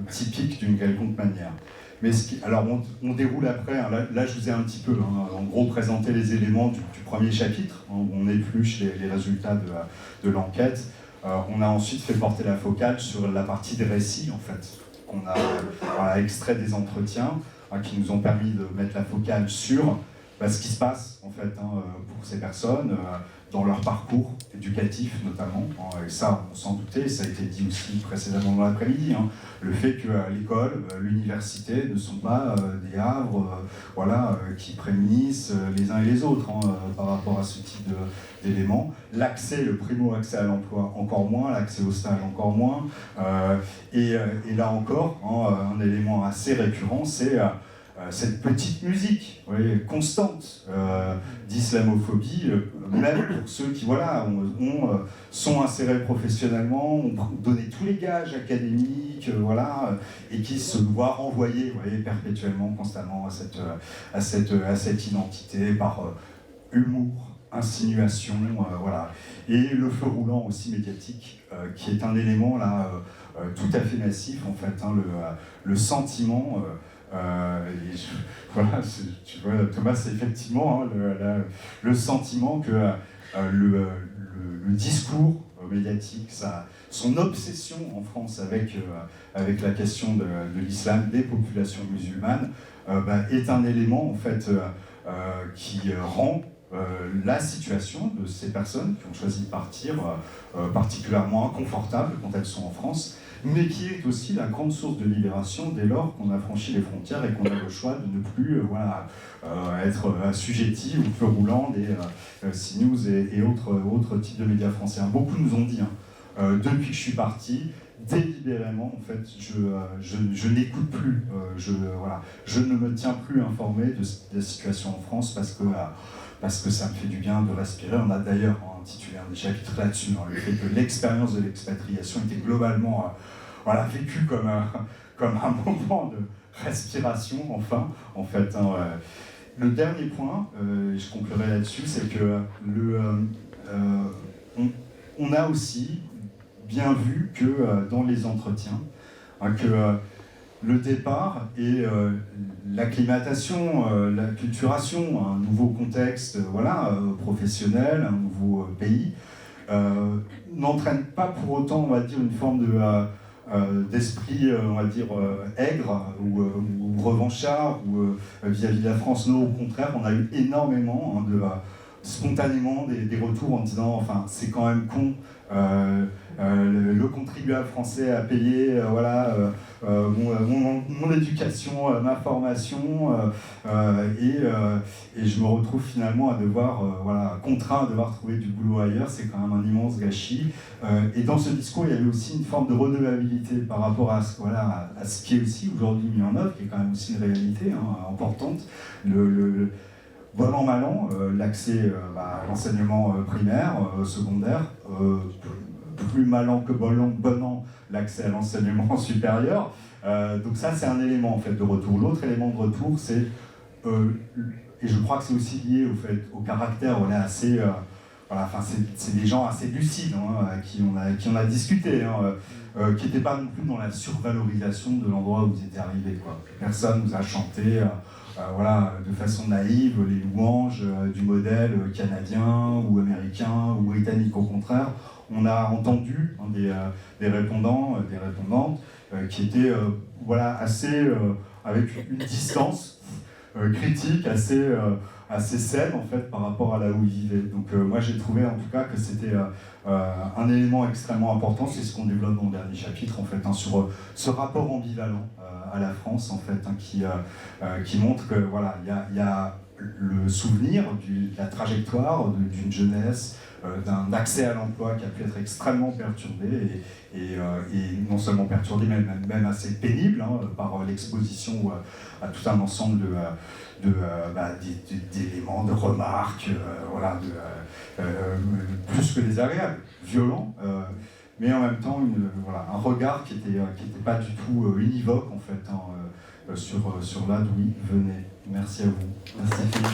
typique d'une quelconque manière. Mais alors on déroule après, hein, là je vous ai un petit peu, hein, en gros, présenté les éléments du premier chapitre, hein, où on épluche les résultats de l'enquête. On a ensuite fait porter la focale sur la partie des récits, en fait, qu'on a extrait des entretiens, hein, qui nous ont permis de mettre la focale sur ce qui se passe, en fait, hein, pour ces personnes, dans leur parcours éducatif, notamment. Hein, et ça, on s'en doutait, ça a été dit aussi précédemment dans l'après-midi. Hein, le fait que l'école, l'université ne sont pas des havres qui prémunissent les uns et les autres, hein, par rapport à ce type d'éléments. L'accès, le primo-accès à l'emploi, encore moins, l'accès au stage, encore moins. Et là encore, hein, un élément assez récurrent, c'est cette petite musique constante d'islamophobie, même pour ceux qui sont insérés professionnellement, ont donné tous les gages académiques, et qui se voient renvoyer perpétuellement, constamment à cette identité par humour, insinuation, et le feu roulant aussi médiatique, qui est un élément là tout à fait massif, en fait, hein, le sentiment. Tu vois, Thomas, c'est effectivement, hein, le sentiment que le discours médiatique, son obsession en France avec la question de l'islam, des populations musulmanes, est un élément en fait qui rend la situation de ces personnes qui ont choisi de partir particulièrement inconfortable quand elles sont en France, mais qui est aussi la grande source de libération dès lors qu'on a franchi les frontières et qu'on a le choix de ne plus être assujetti au feu roulant des CNews et autres types de médias français. Beaucoup nous ont dit, depuis que je suis parti, délibérément, en fait, je n'écoute plus, je ne me tiens plus informé de la situation en France parce que ça me fait du bien de respirer. On a d'ailleurs intitulé un des chapitres là-dessus, le fait que l'expérience de l'expatriation était globalement vécue comme un moment de respiration, enfin, en fait. Hein, Le dernier point, je conclurai là-dessus, c'est que on a aussi bien vu que dans les entretiens, que le départ et l'acclimatation, l'acculturation, un nouveau contexte professionnel, un nouveau pays, n'entraîne pas pour autant, on va dire, une forme d'esprit, on va dire, aigre ou revanchard ou vis-à-vis de la France. Non, au contraire, on a eu énormément spontanément des retours en disant, enfin, c'est quand même con, le contribuable français a payé mon éducation, ma formation, et je me retrouve finalement à devoir, contraint à devoir trouver du boulot ailleurs. C'est quand même un immense gâchis. Et dans ce discours, il y avait aussi une forme de redevabilité par rapport à ce qui est aussi aujourd'hui mis en œuvre, qui est quand même aussi une réalité importante. Bon an, mal an, l'accès à l'enseignement primaire, secondaire, plus mal an que bon an, l'accès à l'enseignement supérieur. Donc ça, c'est un élément en fait de retour. L'autre élément de retour, c'est et je crois que c'est aussi lié au caractère, voilà, assez... voilà, enfin, c'est des gens assez lucides, hein, qui on a discuté, hein, qui n'étaient pas non plus dans la survalorisation de l'endroit où vous étiez arrivés, quoi. Personne nous a chanté voilà, de façon naïve les louanges du modèle canadien ou américain ou britannique. Au contraire, on a entendu hein, des répondants, des répondantes qui étaient voilà, assez avec une distance critique assez saine en fait par rapport à là où ils vivaient. Donc moi j'ai trouvé en tout cas que c'était un élément extrêmement important, c'est ce qu'on développe dans le dernier chapitre en fait, hein, sur ce rapport ambivalent à la France en fait, hein, qui montre que voilà, il y a le souvenir de la trajectoire d'une jeunesse, d'un accès à l'emploi qui a pu être extrêmement perturbé et non seulement perturbé, même assez pénible hein, par l'exposition à tout un ensemble d'éléments, de remarques, voilà, plus que désagréables, violents, mais en même temps voilà, un regard qui était pas du tout univoque en fait, hein, sur là d'où il venait. Merci à vous. Merci Philippe.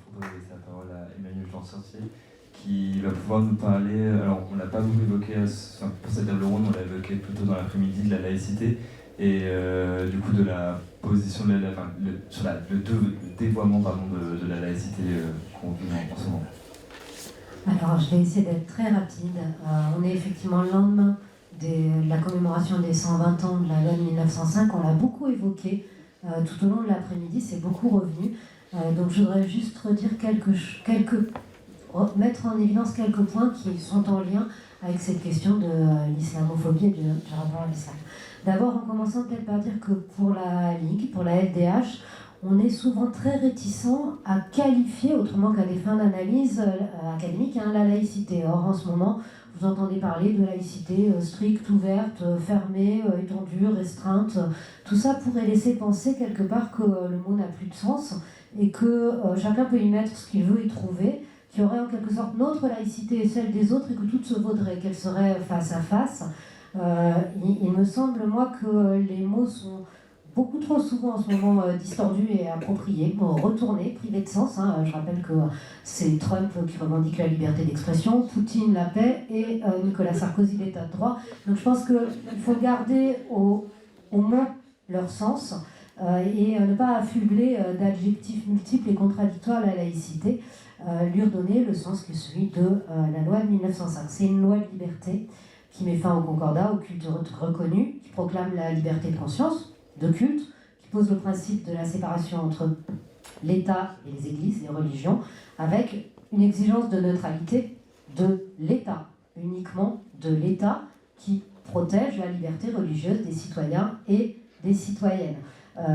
Il faudrait laisser la parole à Emmanuel Jean-Sorcier qui va pouvoir nous parler, alors on l'a pas beaucoup évoqué pour cette table ronde, on l'a évoqué plutôt dans l'après-midi, de la laïcité et du coup de la position de sur le dévoiement de la laïcité qu'on vit en ce moment. Alors je vais essayer d'être très rapide. On est effectivement le lendemain de la commémoration des 120 ans de la loi de 1905, on l'a beaucoup évoqué tout au long de l'après-midi, c'est beaucoup revenu. Donc je voudrais juste redire mettre en évidence quelques points qui sont en lien avec cette question de l'islamophobie et du rapport à l'islam. D'abord, en commençant peut-être par dire que pour la Ligue, pour la LDH, on est souvent très réticent à qualifier, autrement qu'à des fins d'analyse académique, hein, la laïcité. Or, en ce moment, vous entendez parler de laïcité stricte, ouverte, fermée, étendue, restreinte. Tout ça pourrait laisser penser quelque part que le mot n'a plus de sens et que chacun peut y mettre ce qu'il veut y trouver, qu'il y aurait en quelque sorte notre laïcité et celle des autres et que toutes se vaudraient, qu'elles seraient face à face. Il me semble, moi, que les mots sont beaucoup trop souvent en ce moment distordus et appropriés, retournés, privés de sens. Hein. Je rappelle que c'est Trump qui revendique la liberté d'expression, Poutine la paix et Nicolas Sarkozy l'état de droit. Donc je pense qu'il faut garder aux mots leur sens et ne pas affubler d'adjectifs multiples et contradictoires à la laïcité, lui redonner le sens qui est celui de la loi de 1905. C'est une loi de liberté qui met fin au concordat, au culte reconnu, qui proclame la liberté de conscience, de culte, qui pose le principe de la séparation entre l'État et les églises, les religions, avec une exigence de neutralité de l'État, uniquement de l'État qui protège la liberté religieuse des citoyens et des citoyennes.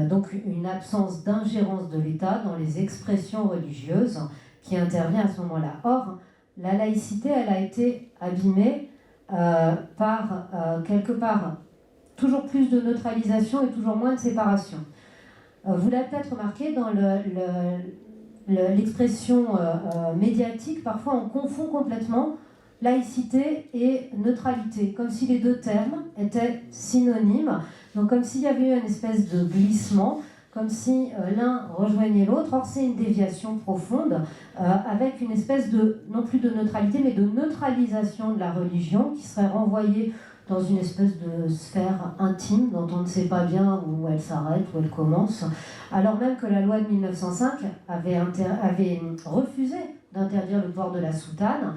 Donc une absence d'ingérence de l'État dans les expressions religieuses qui intervient à ce moment-là. Or, la laïcité, elle a été abîmée par, quelque part, toujours plus de neutralisation et toujours moins de séparation. Vous l'avez peut-être remarqué dans l'expression médiatique, parfois on confond complètement laïcité et neutralité, comme si les deux termes étaient synonymes, donc comme s'il y avait eu une espèce de glissement, comme si l'un rejoignait l'autre. Or, c'est une déviation profonde, avec une espèce de, non plus de neutralité, mais de neutralisation de la religion, qui serait renvoyée dans une espèce de sphère intime, dont on ne sait pas bien où elle s'arrête, où elle commence, alors même que la loi de 1905 avait refusé d'interdire le port de la soutane,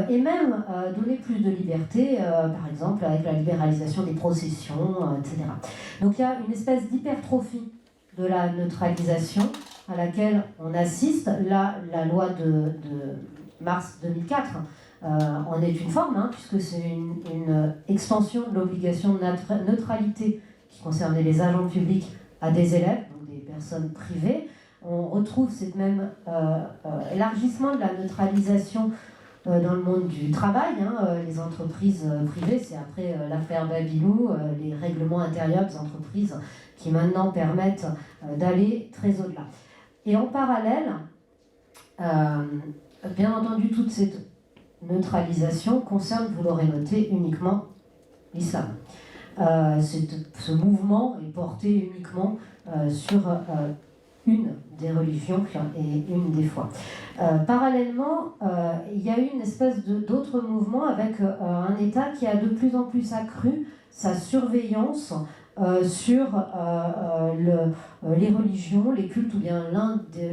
et même donner plus de liberté, par exemple avec la libéralisation des processions, etc. Donc il y a une espèce d'hypertrophie de la neutralisation à laquelle on assiste. Là, la loi de mars 2004 en est une forme, hein, puisque c'est une extension de l'obligation de neutralité qui concernait les agents publics à des élèves, donc des personnes privées. On retrouve cette même élargissement de la neutralisation dans le monde du travail, hein, les entreprises privées, c'est après l'affaire Babylou, les règlements intérieurs des entreprises qui maintenant permettent d'aller très au-delà. Et en parallèle, bien entendu, toute cette neutralisation concerne, vous l'aurez noté, uniquement l'islam. Ce mouvement est porté uniquement sur une des religions et une des foi. Parallèlement, il y a eu une espèce d'autre mouvement avec un État qui a de plus en plus accru sa surveillance sur les religions, les cultes, ou bien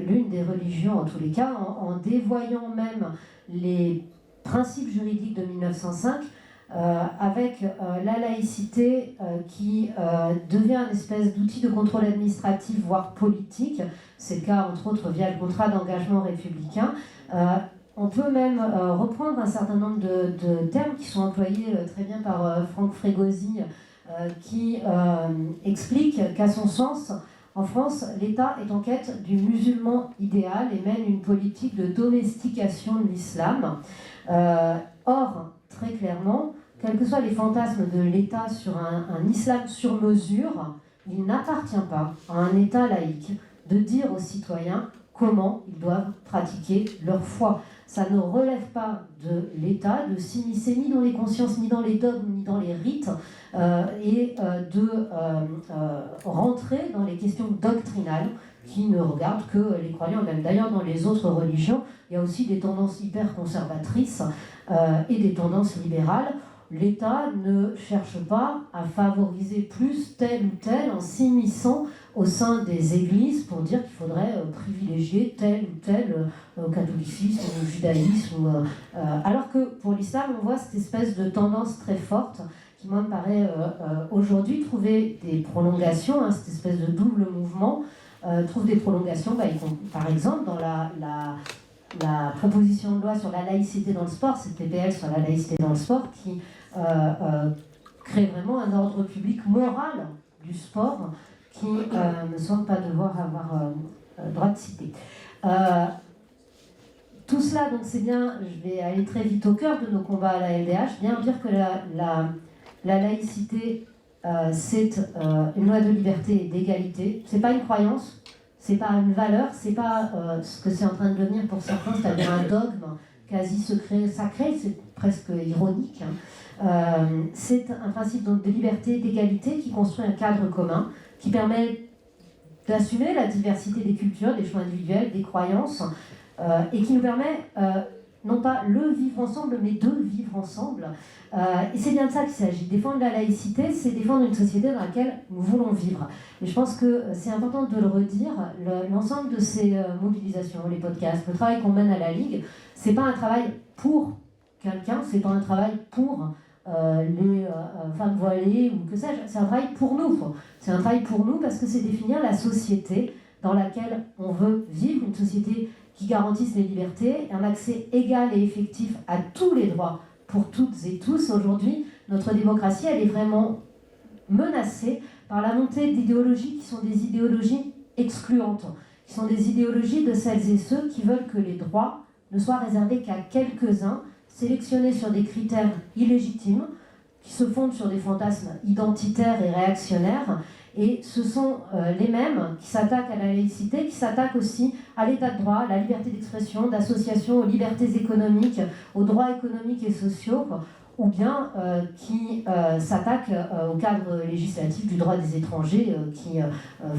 l'une des religions en tous les cas, en dévoyant même les principes juridiques de 1905, avec la laïcité qui devient une espèce d'outil de contrôle administratif, voire politique. C'est le cas, entre autres, via le contrat d'engagement républicain. On peut même reprendre un certain nombre de termes qui sont employés très bien par Franck Frégosi, qui explique qu'à son sens, en France, l'État est en quête du musulman idéal et mène une politique de domestication de l'islam. Or, très clairement, quels que soient les fantasmes de l'État sur un islam sur mesure, il n'appartient pas à un État laïque de dire aux citoyens comment ils doivent pratiquer leur foi. Ça ne relève pas de l'État de s'immiscer ni dans les consciences, ni dans les dogmes, ni dans les rites, et de rentrer dans les questions doctrinales qui ne regardent que les croyants. Même d'ailleurs dans les autres religions, il y a aussi des tendances hyper conservatrices et des tendances libérales. L'État ne cherche pas à favoriser plus tel ou tel en s'immisçant au sein des églises pour dire qu'il faudrait privilégier tel ou tel catholicisme ou judaïsme. Alors que pour l'islam, on voit cette espèce de tendance très forte qui, moi, me paraît aujourd'hui trouver des prolongations, cette espèce de double mouvement, trouve des prolongations, par exemple, dans la proposition de loi sur la laïcité dans le sport, cette PPL sur la laïcité dans le sport, qui crée vraiment un ordre public moral du sport qui ne semble pas devoir avoir droit de citer. Tout cela, donc c'est bien, je vais aller très vite au cœur de nos combats à la LDH, bien dire que la laïcité, c'est une loi de liberté et d'égalité. C'est pas une croyance, c'est pas une valeur, c'est pas ce que c'est en train de devenir pour certains, c'est-à-dire un dogme quasi secret, sacré, c'est presque ironique. C'est un principe donc de liberté, d'égalité qui construit un cadre commun, qui permet d'assumer la diversité des cultures, des choix individuels, des croyances, et qui nous permet non pas le vivre ensemble, mais de vivre ensemble. Et c'est bien de ça qu'il s'agit. Défendre la laïcité, c'est défendre une société dans laquelle nous voulons vivre. Et je pense que c'est important de le redire, l'ensemble de ces mobilisations, les podcasts, le travail qu'on mène à la Ligue, c'est pas un travail pour quelqu'un, c'est pas un travail pour les femmes voilées ou que sais-je, c'est un travail pour nous. C'est un travail pour nous parce que c'est définir la société dans laquelle on veut vivre, une société qui garantisse les libertés, un accès égal et effectif à tous les droits pour toutes et tous. Aujourd'hui, notre démocratie, elle est vraiment menacée par la montée d'idéologies qui sont des idéologies excluantes, qui sont des idéologies de celles et ceux qui veulent que les droits ne soient réservés qu'à quelques-uns, sélectionnés sur des critères illégitimes, qui se fondent sur des fantasmes identitaires et réactionnaires. Et ce sont les mêmes qui s'attaquent à la laïcité, qui s'attaquent aussi à l'état de droit, à la liberté d'expression, d'association, aux libertés économiques, aux droits économiques et sociaux, ou bien qui s'attaquent au cadre législatif du droit des étrangers, qui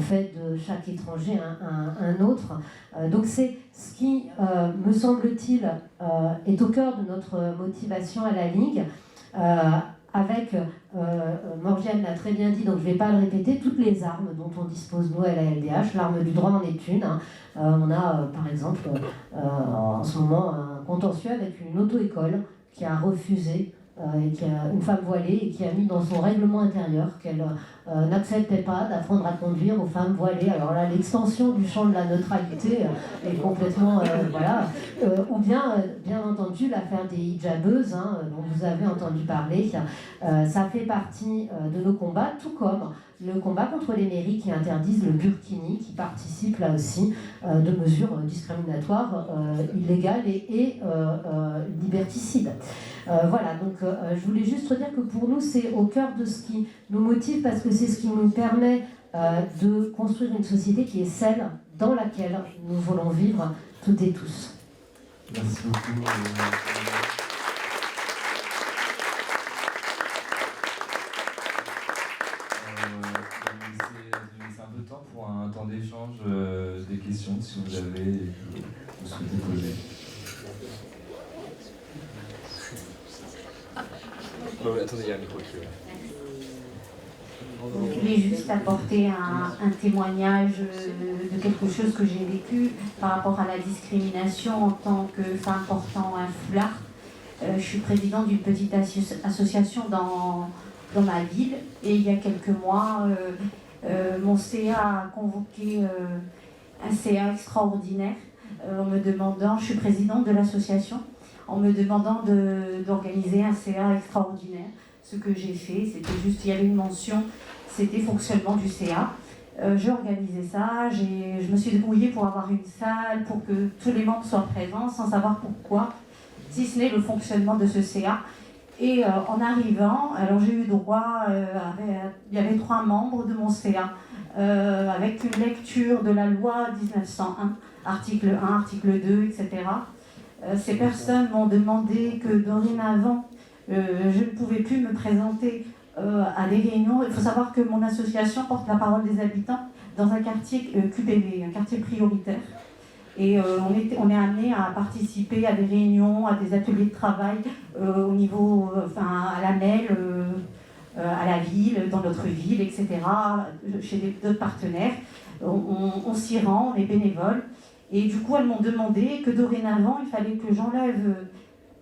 fait de chaque étranger un autre. Donc c'est ce qui, me semble-t-il, est au cœur de notre motivation à la Ligue, avec, Morgiane l'a très bien dit, donc je ne vais pas le répéter, toutes les armes dont on dispose, nous, à la LDH. L'arme du droit en est une. On a, par exemple, en ce moment, un contentieux avec une auto-école qui a refusé, et qui a une femme voilée, et qui a mis dans son règlement intérieur qu'elle n'acceptait pas d'apprendre à conduire aux femmes voilées. Alors là, l'extension du champ de la neutralité est complètement... voilà. Ou bien, bien entendu, l'affaire des hijabeuses, dont vous avez entendu parler, ça fait partie de nos combats, tout comme le combat contre les mairies qui interdisent le burkini, qui participe là aussi de mesures discriminatoires, illégales et liberticides. Voilà, donc je voulais juste dire que pour nous, c'est au cœur de ce qui nous motive, parce que c'est ce qui nous permet de construire une société qui est celle dans laquelle nous voulons vivre toutes et tous. Merci beaucoup. échange des questions, si vous avez et que vous souhaitez poser. Attendez, il y a un micro qui est Je voulais juste apporter un témoignage de quelque chose que j'ai vécu par rapport à la discrimination en tant que femme portant un foulard. Je suis présidente d'une petite association dans ma ville et il y a quelques mois, mon CA a convoqué un CA extraordinaire en me demandant, je suis présidente de l'association, en me demandant d'organiser un CA extraordinaire. Ce que j'ai fait, c'était juste, il y avait une mention, c'était fonctionnement du CA. J'ai organisé ça, je me suis débrouillée pour avoir une salle, pour que tous les membres soient présents, sans savoir pourquoi, si ce n'est le fonctionnement de ce CA. Et en arrivant, alors j'ai eu droit, il y avait 3 membres de mon CA, avec une lecture de la loi 1901, article 1, article 2, etc. Ces personnes m'ont demandé que dorénavant, je ne pouvais plus me présenter à des réunions. Il faut savoir que mon association porte la parole des habitants dans un quartier QPV, un quartier prioritaire. Et on est amené à participer à des réunions, à des ateliers de travail au niveau, à la MEL, à la ville, dans notre ville, etc., chez d'autres partenaires. On s'y rend, on est bénévoles. Et du coup, elles m'ont demandé que dorénavant, il fallait que j'enlève,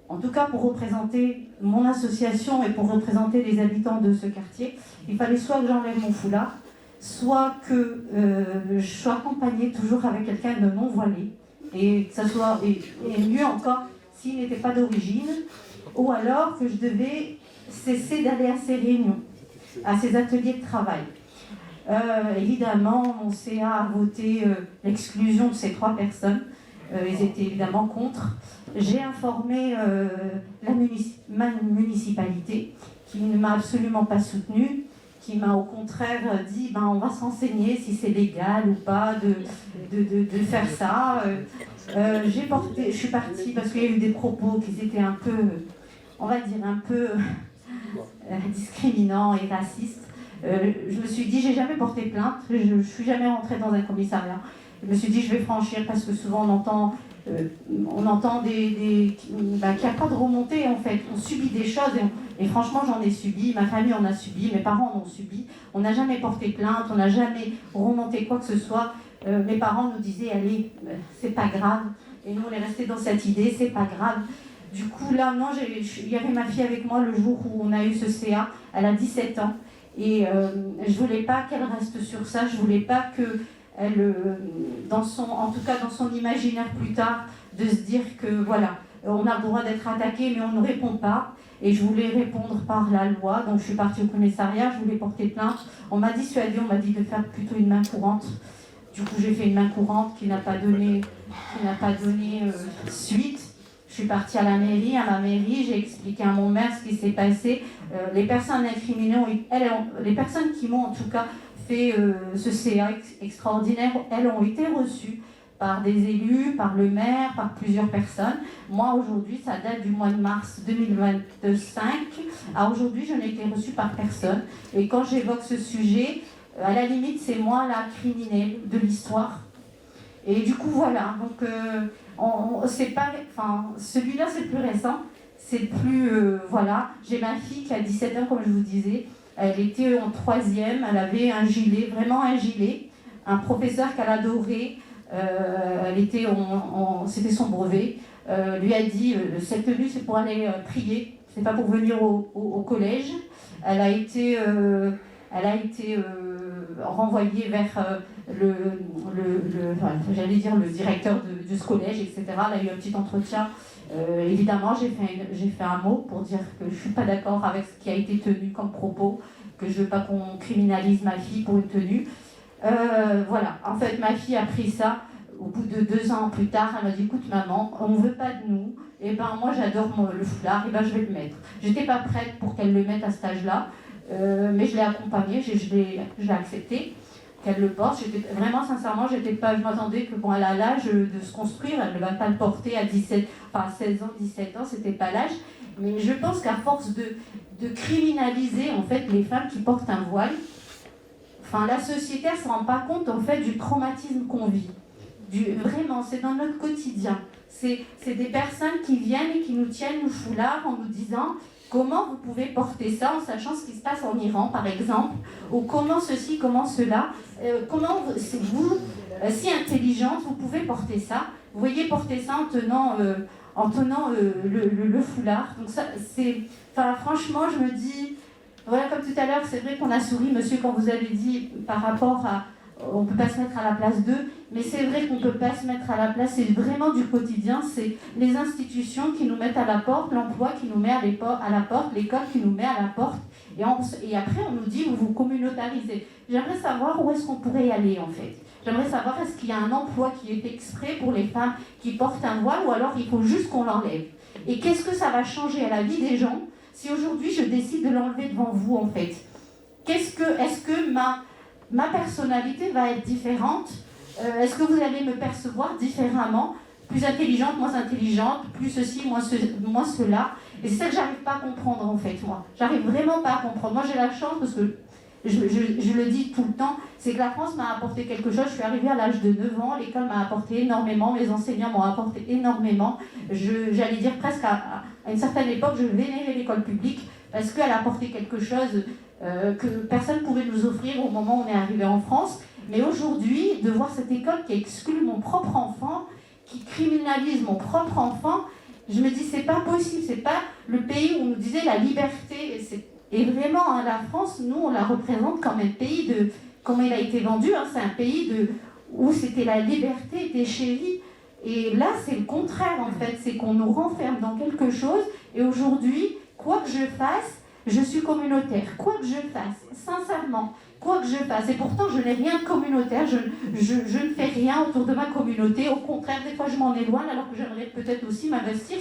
en tout cas pour représenter mon association et pour représenter les habitants de ce quartier, il fallait soit que j'enlève mon foulard, soit que je sois accompagnée toujours avec quelqu'un de non voilé, et que ça soit, et mieux encore, s'il n'était pas d'origine, ou alors que je devais cesser d'aller à ces réunions, à ces ateliers de travail. Évidemment, mon CA a voté l'exclusion de ces 3 personnes. Ils étaient évidemment contre. J'ai informé ma municipalité qui ne m'a absolument pas soutenue, qui m'a au contraire dit on va s'enseigner si c'est légal ou pas de faire ça. Je suis partie parce qu'il y a eu des propos qui étaient un peu, on va dire, un peu discriminants et racistes. Je me suis dit, j'ai jamais porté plainte, je ne suis jamais rentrée dans un commissariat. Je me suis dit, je vais franchir parce que souvent on entend qu'il n'y a pas de remontée en fait. On subit des choses et franchement j'en ai subi, ma famille en a subi, mes parents en ont subi. On n'a jamais porté plainte, on n'a jamais remonté quoi que ce soit. Mes parents nous disaient, allez, c'est pas grave. Et nous on est restés dans cette idée, c'est pas grave. Du coup là, non, il y avait ma fille avec moi le jour où on a eu ce CA, elle a 17 ans. Et je ne voulais pas qu'elle reste sur ça, je ne voulais pas qu'elle, en tout cas dans son imaginaire plus tard, de se dire que voilà, on a le droit d'être attaqué mais on ne répond pas. Et je voulais répondre par la loi, donc je suis partie au commissariat, je voulais porter plainte. On m'a dissuadé, on m'a dit de faire plutôt une main courante. Du coup j'ai fait une main courante qui n'a pas donné suite. Je suis partie à ma mairie, j'ai expliqué à mon maire ce qui s'est passé. Les personnes incriminées, les personnes qui m'ont en tout cas fait ce CA extraordinaire, elles ont été reçues par des élus, par le maire, par plusieurs personnes. Moi aujourd'hui, ça date du mois de mars 2025. À aujourd'hui, je n'ai été reçue par personne. Et quand j'évoque ce sujet, à la limite, c'est moi la criminelle de l'histoire. Et du coup, voilà. Donc, celui-là, c'est le plus récent. C'est le plus... voilà. J'ai ma fille qui a 17 ans, comme je vous disais. Elle était en 3e. Elle avait un gilet, vraiment un gilet. Un professeur qu'elle adorait. C'était son brevet. Lui a dit, cette tenue, c'est pour aller prier. C'est pas pour venir au collège. Elle a été renvoyée vers le directeur de ce collège, etc. Elle a eu un petit entretien. Évidemment, j'ai fait un mot pour dire que je ne suis pas d'accord avec ce qui a été tenu comme propos, que je ne veux pas qu'on criminalise ma fille pour une tenue. Voilà, en fait, ma fille a pris ça. Au bout de 2 ans plus tard, elle m'a dit, écoute maman, on ne veut pas de nous. Et ben moi j'adore le foulard, et ben je vais le mettre. J'étais pas prête pour qu'elle le mette à cet âge-là, mais je l'ai accompagnée, je l'ai accepté qu'elle le porte. Vraiment sincèrement, je m'attendais que elle a l'âge de se construire, elle ne va pas le porter à 16 ans, 17 ans, c'était pas l'âge. Mais je pense qu'à force de criminaliser en fait les femmes qui portent un voile, enfin, la société ne se rend pas compte en fait du traumatisme qu'on vit. Vraiment, c'est dans notre quotidien. C'est des personnes qui viennent et qui nous tiennent le foulard en nous disant comment vous pouvez porter ça en sachant ce qui se passe en Iran, par exemple, ou comment ceci, comment cela, comment vous, si intelligente, vous pouvez porter ça. Vous voyez porter ça en tenant le foulard. Donc ça, enfin, franchement, je me dis, voilà, comme tout à l'heure, c'est vrai qu'on a souri, monsieur, quand vous avez dit par rapport à on ne peut pas se mettre à la place d'eux, mais c'est vrai qu'on ne peut pas se mettre à la place, c'est vraiment du quotidien, c'est les institutions qui nous mettent à la porte, l'emploi qui nous met à la porte, l'école qui nous met à la porte, et après on nous dit vous vous communautarisez. J'aimerais savoir où est-ce qu'on pourrait y aller en fait. J'aimerais savoir est-ce qu'il y a un emploi qui est exprès pour les femmes qui portent un voile ou alors il faut juste qu'on l'enlève. Et qu'est-ce que ça va changer à la vie des gens si aujourd'hui je décide de l'enlever devant vous en fait? Est-ce que ma personnalité va être différente? Est-ce que vous allez me percevoir différemment? Plus intelligente, moins intelligente, plus ceci, moins cela. Et c'est ça que j'arrive pas à comprendre en fait, moi. J'arrive vraiment pas à comprendre. Moi j'ai la chance, parce que je le dis tout le temps, c'est que la France m'a apporté quelque chose. Je suis arrivée à l'âge de 9 ans, l'école m'a apporté énormément, mes enseignants m'ont apporté énormément. J'allais dire presque à une certaine époque, je vénérais l'école publique parce qu'elle a apporté quelque chose que personne ne pouvait nous offrir au moment où on est arrivé en France. Mais aujourd'hui, de voir cette école qui exclut mon propre enfant, qui criminalise mon propre enfant, je me dis c'est pas possible, c'est pas le pays où on nous disait la liberté. Et vraiment, hein, la France, nous, on la représente comme un pays de... Comme il a été vendu, hein, c'est un pays où c'était la liberté était chérie. Et là, c'est le contraire, en fait. C'est qu'on nous renferme dans quelque chose. Et aujourd'hui, quoi que je fasse, je suis communautaire. Quoi que je fasse, sincèrement, quoi que je fasse. Et pourtant, je n'ai rien de communautaire. Je ne fais rien autour de ma communauté. Au contraire, des fois, je m'en éloigne, alors que j'aimerais peut-être aussi m'investir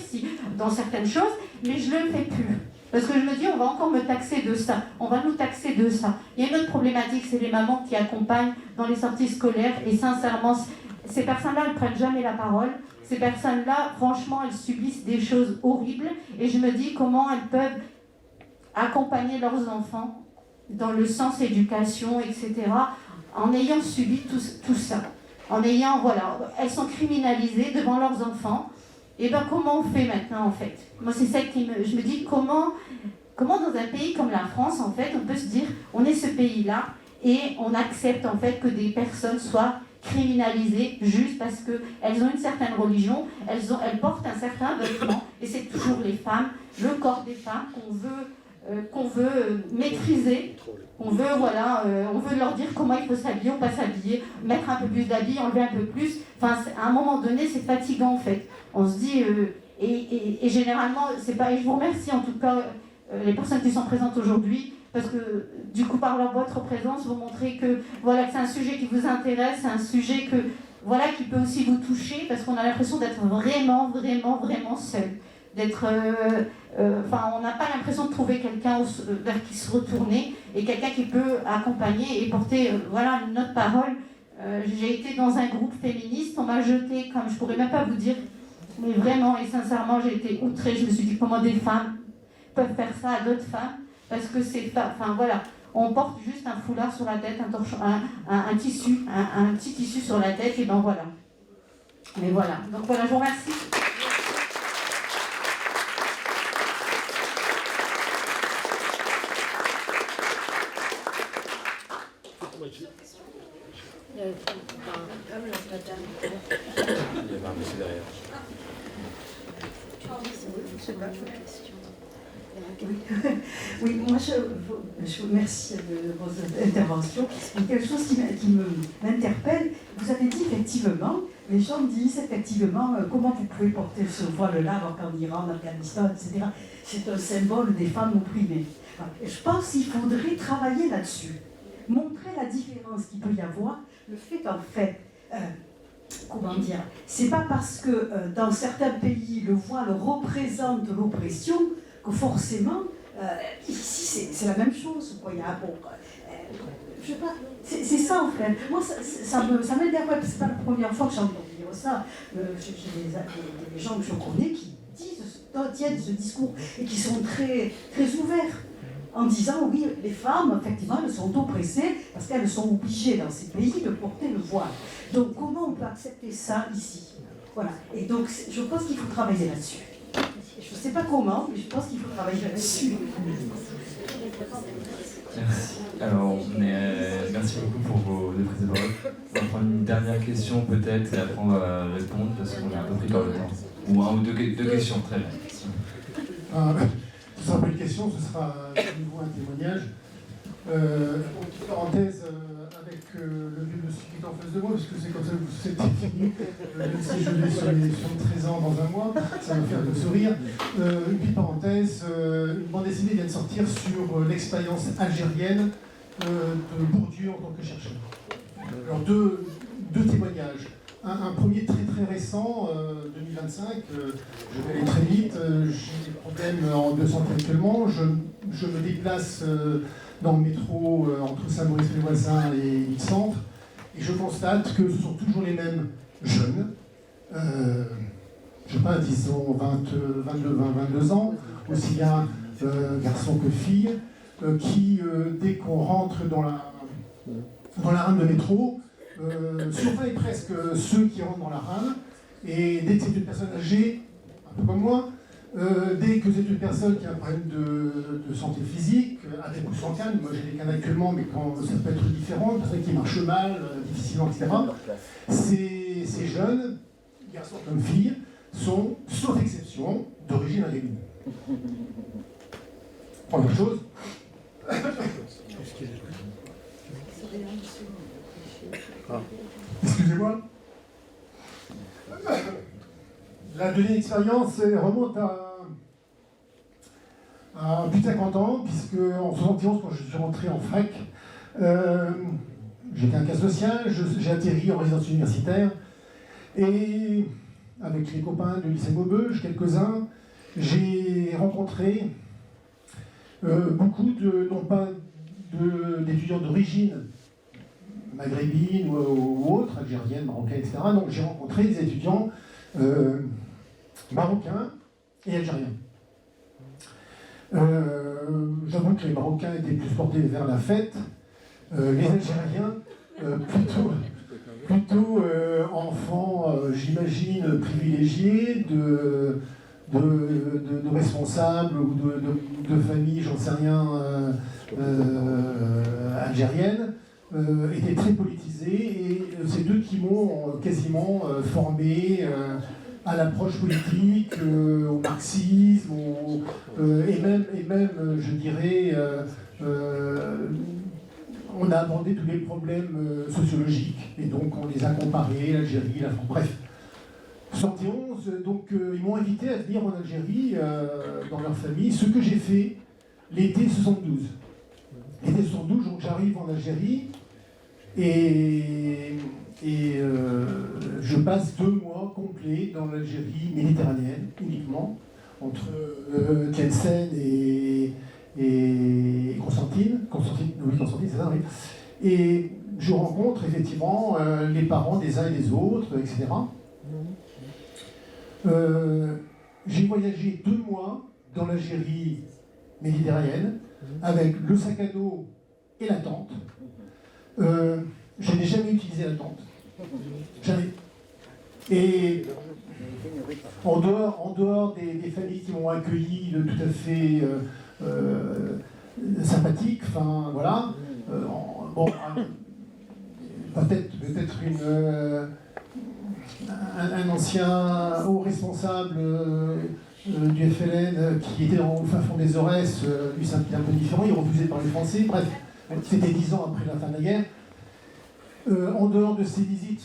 dans certaines choses. Mais je ne le fais plus. Parce que je me dis, on va encore me taxer de ça. On va nous taxer de ça. Il y a une autre problématique, c'est les mamans qui accompagnent dans les sorties scolaires. Et sincèrement, ces personnes-là, elles ne prennent jamais la parole. Ces personnes-là, franchement, elles subissent des choses horribles. Et je me dis, comment elles peuvent accompagner leurs enfants dans le sens éducation, etc., en ayant subi tout ça. En ayant, voilà, elles sont criminalisées devant leurs enfants. Et bien, comment on fait maintenant, en fait? Moi, c'est ça qui je me dis, comment dans un pays comme la France, en fait, on peut se dire, on est ce pays-là, et on accepte, en fait, que des personnes soient criminalisées juste parce qu'elles ont une certaine religion, elles portent un certain vêtement, et c'est toujours les femmes, le corps des femmes qu'on veut maîtriser, on veut leur dire comment il faut s'habiller ou pas s'habiller, mettre un peu plus d'habits, enlever un peu plus. Enfin, à un moment donné, c'est fatigant en fait. On se dit, et généralement, c'est pas. Et je vous remercie en tout cas les personnes qui sont présentes aujourd'hui, parce que du coup, par votre présence, vous montrez que voilà, que c'est un sujet qui vous intéresse, c'est un sujet qui peut aussi vous toucher, parce qu'on a l'impression d'être vraiment, vraiment, vraiment seul. On n'a pas l'impression de trouver quelqu'un vers qui se retourner et quelqu'un qui peut accompagner et porter notre parole. J'ai été dans un groupe féministe, on m'a jeté comme je pourrais même pas vous dire, mais vraiment et sincèrement j'ai été outrée. Je me suis dit comment des femmes peuvent faire ça à d'autres femmes, parce que c'est pas, on porte juste un foulard sur la tête, un tissu, un petit tissu sur la tête et ben voilà. Mais voilà, donc voilà, je vous remercie. Il y avait un monsieur derrière. Oui, moi je vous remercie de vos interventions. Il y a quelque chose qui m'interpelle. Vous avez dit effectivement, les gens disent effectivement comment vous pouvez porter ce voile-là alors qu'en Iran, en Afghanistan, etc. C'est un symbole des femmes opprimées. Je pense qu'il faudrait travailler là-dessus. Montrer la différence qu'il peut y avoir, le fait qu'en fait, c'est pas parce que dans certains pays le voile représente l'oppression que forcément, ici c'est la même chose. Quoi. Il y a, je sais pas, c'est ça en fait. Moi ça m'énerve, c'est pas la première fois que j'entends dire ça. J'ai des gens que je connais qui tiennent ce discours et qui sont très, très ouverts. en disant oui, les femmes, effectivement, elles sont oppressées parce qu'elles sont obligées dans ces pays de porter le voile. Donc comment on peut accepter ça ici? Voilà. Et donc je pense qu'il faut travailler là-dessus. Je ne sais pas comment, mais je pense qu'il faut travailler là-dessus. Merci. Alors, merci beaucoup pour vos deux prises de parole. On va prendre une dernière question peut-être et après on va répondre parce qu'on est un peu pris par le temps. Ou un ou deux questions, très bien. Ce sera pas une question, ce sera à nouveau un témoignage. Petite parenthèse avec le vieux monsieur qui est en face de moi, parce que c'est comme ça que vous êtes fini. Même si je vais sur 13 ans dans un mois, ça va me faire de sourire. Une petite parenthèse, une bande dessinée vient de sortir sur l'expérience algérienne de Bourdieu en tant que chercheur. Alors deux témoignages. Un premier très très récent, 2025, je vais aller très vite, j'ai des problèmes en de santé actuellement, je me déplace dans le métro entre Saint-Maurice-les-Voisins et Île-Centre, et je constate que ce sont toujours les mêmes jeunes, je sais pas, disons 22 ans, aussi bien garçons que filles, qui, dès qu'on rentre dans la rame de métro, surveillent presque ceux qui rentrent dans la rame, et dès que c'est une personne âgée, un peu comme moi, dès que c'est une personne qui a un problème de santé physique, avec ou sans canne, moi j'ai des cannes actuellement, mais quand ça peut être différent, une personne qui marche mal, difficilement, etc., ces jeunes, garçons comme filles, sont, sauf exception, d'origine maghrébine. Première chose. Excusez-moi. La deuxième expérience remonte à plus de 50 ans, puisque en 71, quand je suis rentré en fac, j'étais un cas social, j'ai atterri en résidence universitaire, et avec les copains de lycée Maubeuge, quelques-uns, j'ai rencontré beaucoup non pas d'étudiants d'origine maghrébine ou autres, algérienne, marocaine, etc. Donc j'ai rencontré des étudiants marocains et algériens. J'avoue que les Marocains étaient plus portés vers la fête, les Algériens plutôt enfants, j'imagine, privilégiés de responsables ou de familles, j'en sais rien, algériennes. Étaient très politisés, et c'est eux qui m'ont quasiment formé à l'approche politique, au marxisme, et même, je dirais, on a abordé tous les problèmes sociologiques, et donc on les a comparés, l'Algérie, la France, bref. 71, donc ils m'ont invité à venir en Algérie, dans leur famille, ce que j'ai fait l'été 72. L'été 72, donc j'arrive en Algérie, et je passe 2 mois complets dans l'Algérie méditerranéenne, uniquement, entre Tlemcen et Constantine. Oui, Constantine, c'est ça, oui. Et je rencontre effectivement les parents des uns et des autres, etc. J'ai voyagé 2 mois dans l'Algérie méditerranéenne, avec le sac à dos et la tente. Je n'ai jamais utilisé la tente. Jamais. Et en dehors des familles qui m'ont accueilli de tout à fait sympathique, enfin voilà. Bon, peut-être un ancien haut responsable du FLN qui était au fin fond des Aurès, lui c'est un peu différent, il refusait de parler français, bref, c'était 10 ans après la fin de la guerre. En dehors de ces visites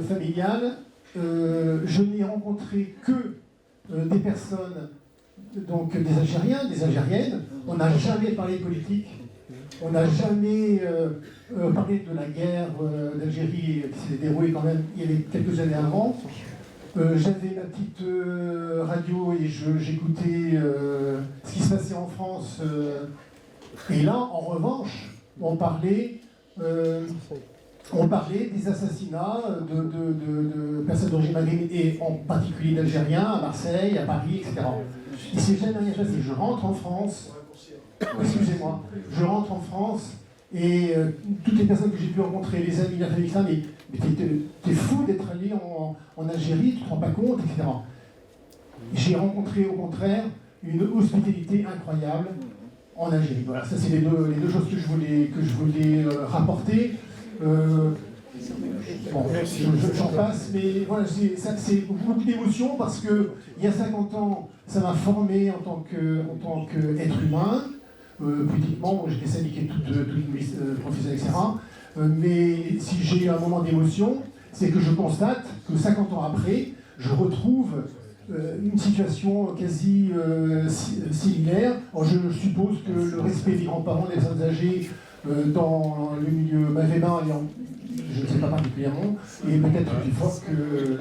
familiales, je n'ai rencontré que des personnes, donc des Algériens, des Algériennes. On n'a jamais parlé politique, on n'a jamais parlé de la guerre d'Algérie qui s'est déroulée quand même il y avait quelques années avant. J'avais ma petite radio et j'écoutais ce qui se passait en France. Et là, en revanche, on parlait des assassinats de personnes d'origine maghrébine, et en particulier d'Algériens, à Marseille, à Paris, etc. Il ne s'est jamais rien passé. Je rentre en France, excusez-moi, je rentre en France et toutes les personnes que j'ai pu rencontrer, les amis, la famille, mais t'es fou d'être allé en Algérie, tu te rends pas compte, etc. J'ai rencontré au contraire une hospitalité incroyable en Algérie. Voilà, ça c'est les deux choses que je voulais rapporter. Bon, j'en passe, mais voilà, c'est beaucoup d'émotions parce que il y a 50 ans, ça m'a formé en tant qu'être humain. Politiquement, moi j'étais syndiqué toute professionnelle, etc. Mais si j'ai un moment d'émotion, c'est que je constate que 50 ans après, je retrouve une situation quasi similaire. Alors, je suppose que le respect des grands-parents, des personnes âgées dans le milieu maghrébin, je ne sais pas particulièrement, et peut-être plus fort que...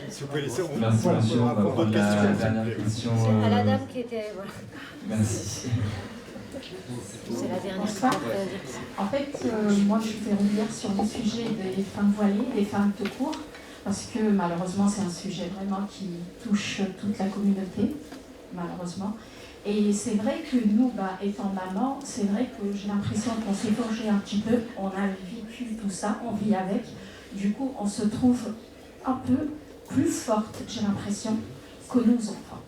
Si vous pouvez laisser, merci monsieur, on va prendre la dernière question. À la dame qui était... Voilà. Merci. C'est la dernière fois. En fait, moi je fais revenir sur le sujet des femmes voilées, des femmes tout court, parce que malheureusement c'est un sujet vraiment qui touche toute la communauté, malheureusement. Et c'est vrai que nous, étant maman, c'est vrai que j'ai l'impression qu'on s'est forgé un petit peu, on a vécu tout ça, on vit avec. Du coup, on se trouve un peu plus forte, j'ai l'impression, que nos enfants.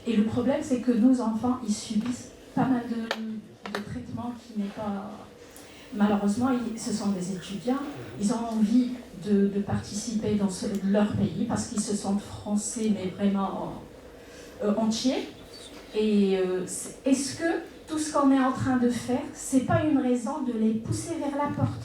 Et le problème, c'est que nos enfants, ils subissent pas mal de traitements qui n'est pas... Malheureusement, ce sont des étudiants, ils ont envie de participer dans leur pays parce qu'ils se sentent français, mais vraiment entiers. Et est-ce que tout ce qu'on est en train de faire, c'est pas une raison de les pousser vers la porte?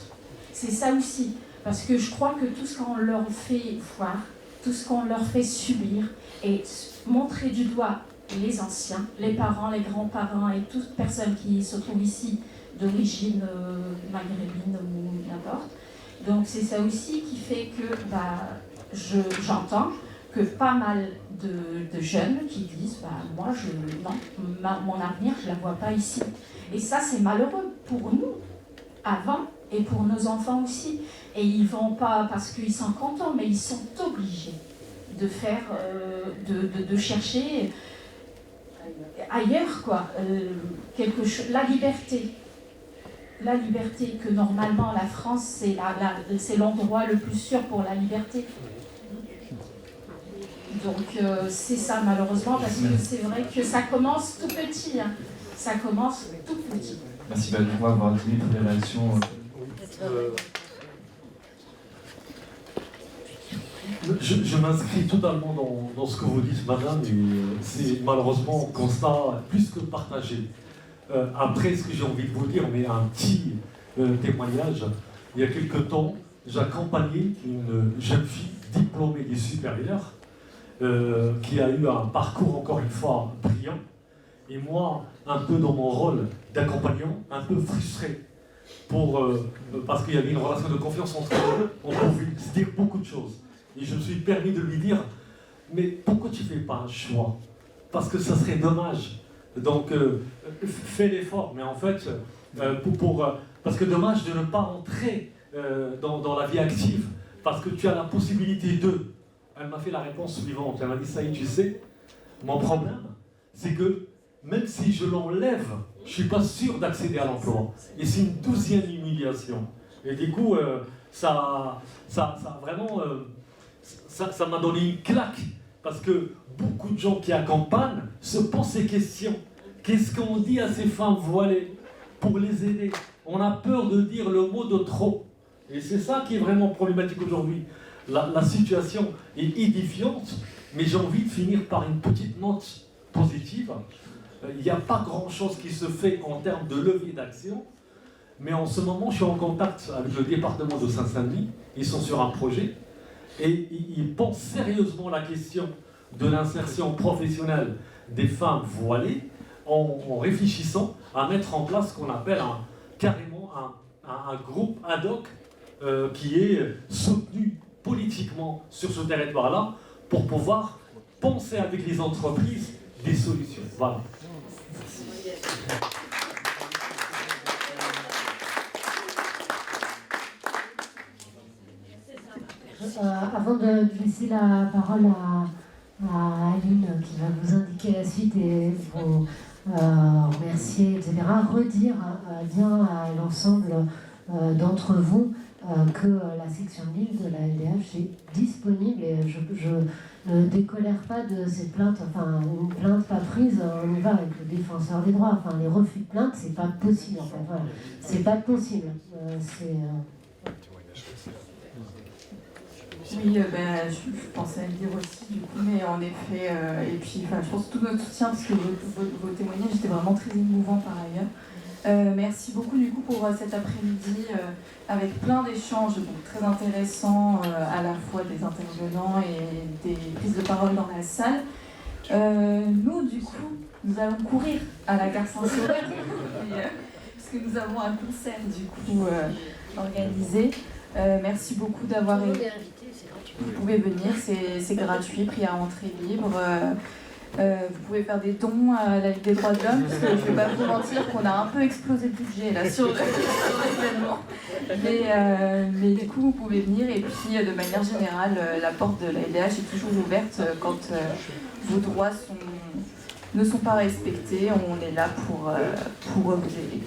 C'est ça aussi, parce que je crois que tout ce qu'on leur fait voir, tout ce qu'on leur fait subir, et montrer du doigt les anciens, les parents, les grands-parents et toute personne qui se trouve ici d'origine maghrébine ou n'importe. Donc c'est ça aussi qui fait que j'entends que pas mal de jeunes qui disent moi mon avenir je la vois pas ici. Et ça c'est malheureux pour nous avant et pour nos enfants aussi. Et ils vont pas parce qu'ils sont contents, mais ils sont obligés de faire de chercher ailleurs quoi, quelque chose, la liberté que normalement la France c'est l'endroit le plus sûr pour la liberté. Donc c'est ça malheureusement parce que c'est vrai que ça commence tout petit, hein. Ça commence tout petit. Merci, on va avoir 10 minutes pour les réactions. Je m'inscris totalement dans ce que vous dites, madame, et c'est malheureusement un constat plus que partagé. Après, ce que j'ai envie de vous dire, mais un petit témoignage. Il y a quelque temps, j'accompagnais une jeune fille diplômée du supérieur qui a eu un parcours, encore une fois, brillant. Et moi, un peu dans mon rôle d'accompagnant, un peu frustré. Parce qu'il y avait une relation de confiance entre eux, on pouvait se dire beaucoup de choses. Et je me suis permis de lui dire, mais pourquoi tu ne fais pas un choix? Parce que ça serait dommage. Donc, fais l'effort. Mais en fait, parce que dommage de ne pas entrer dans la vie active, parce que tu as la possibilité de... Elle m'a fait la réponse suivante. Elle m'a dit, ça y est, tu sais, mon problème, c'est que même si je l'enlève, je ne suis pas sûr d'accéder à l'emploi. Et c'est une 12e humiliation. Et du coup, ça vraiment... ça m'a donné une claque. Parce que beaucoup de gens qui accompagnent se posent ces questions. Qu'est-ce qu'on dit à ces femmes voilées pour les aider? On a peur de dire le mot de trop. Et c'est ça qui est vraiment problématique aujourd'hui. La situation est édifiante, mais j'ai envie de finir par une petite note positive. Il n'y a pas grand-chose qui se fait en termes de levier d'action, mais en ce moment, je suis en contact avec le département de Seine-Saint-Denis. Ils sont sur un projet et ils pensent sérieusement la question de l'insertion professionnelle des femmes voilées en réfléchissant à mettre en place ce qu'on appelle carrément un groupe ad hoc qui est soutenu politiquement sur ce territoire-là pour pouvoir penser avec les entreprises des solutions. Voilà. Avant de laisser la parole à Aline qui va vous indiquer la suite et remercier, etc. Redire bien à l'ensemble d'entre vous que la section Lille de la LDH est disponible et je ne décolère pas de cette plainte, enfin une plainte pas prise, on y va avec le défenseur des droits, enfin les refus de plainte, c'est pas possible en fait, voilà. C'est pas possible. Oui, je pensais à le dire aussi, du coup, mais en effet, et puis je pense tout notre soutien, parce que vos témoignages étaient vraiment très émouvants par ailleurs. Merci beaucoup du coup pour cet après-midi, avec plein d'échanges donc, très intéressants, à la fois des intervenants et des prises de parole dans la salle. Nous, du coup, nous allons courir à la gare Saint-Sauveur, parce que nous avons un concert, du coup, organisé. Merci beaucoup d'avoir été. Vous pouvez venir, c'est gratuit, prix à entrée libre. Vous pouvez faire des dons à la Ligue des droits de l'homme, parce que je ne vais pas vous mentir qu'on a un peu explosé le budget là sur l'événement. Mais du coup, vous pouvez venir, et puis de manière générale, la porte de la LDH est toujours ouverte quand vos droits ne sont pas respectés. On est là pour vous aider.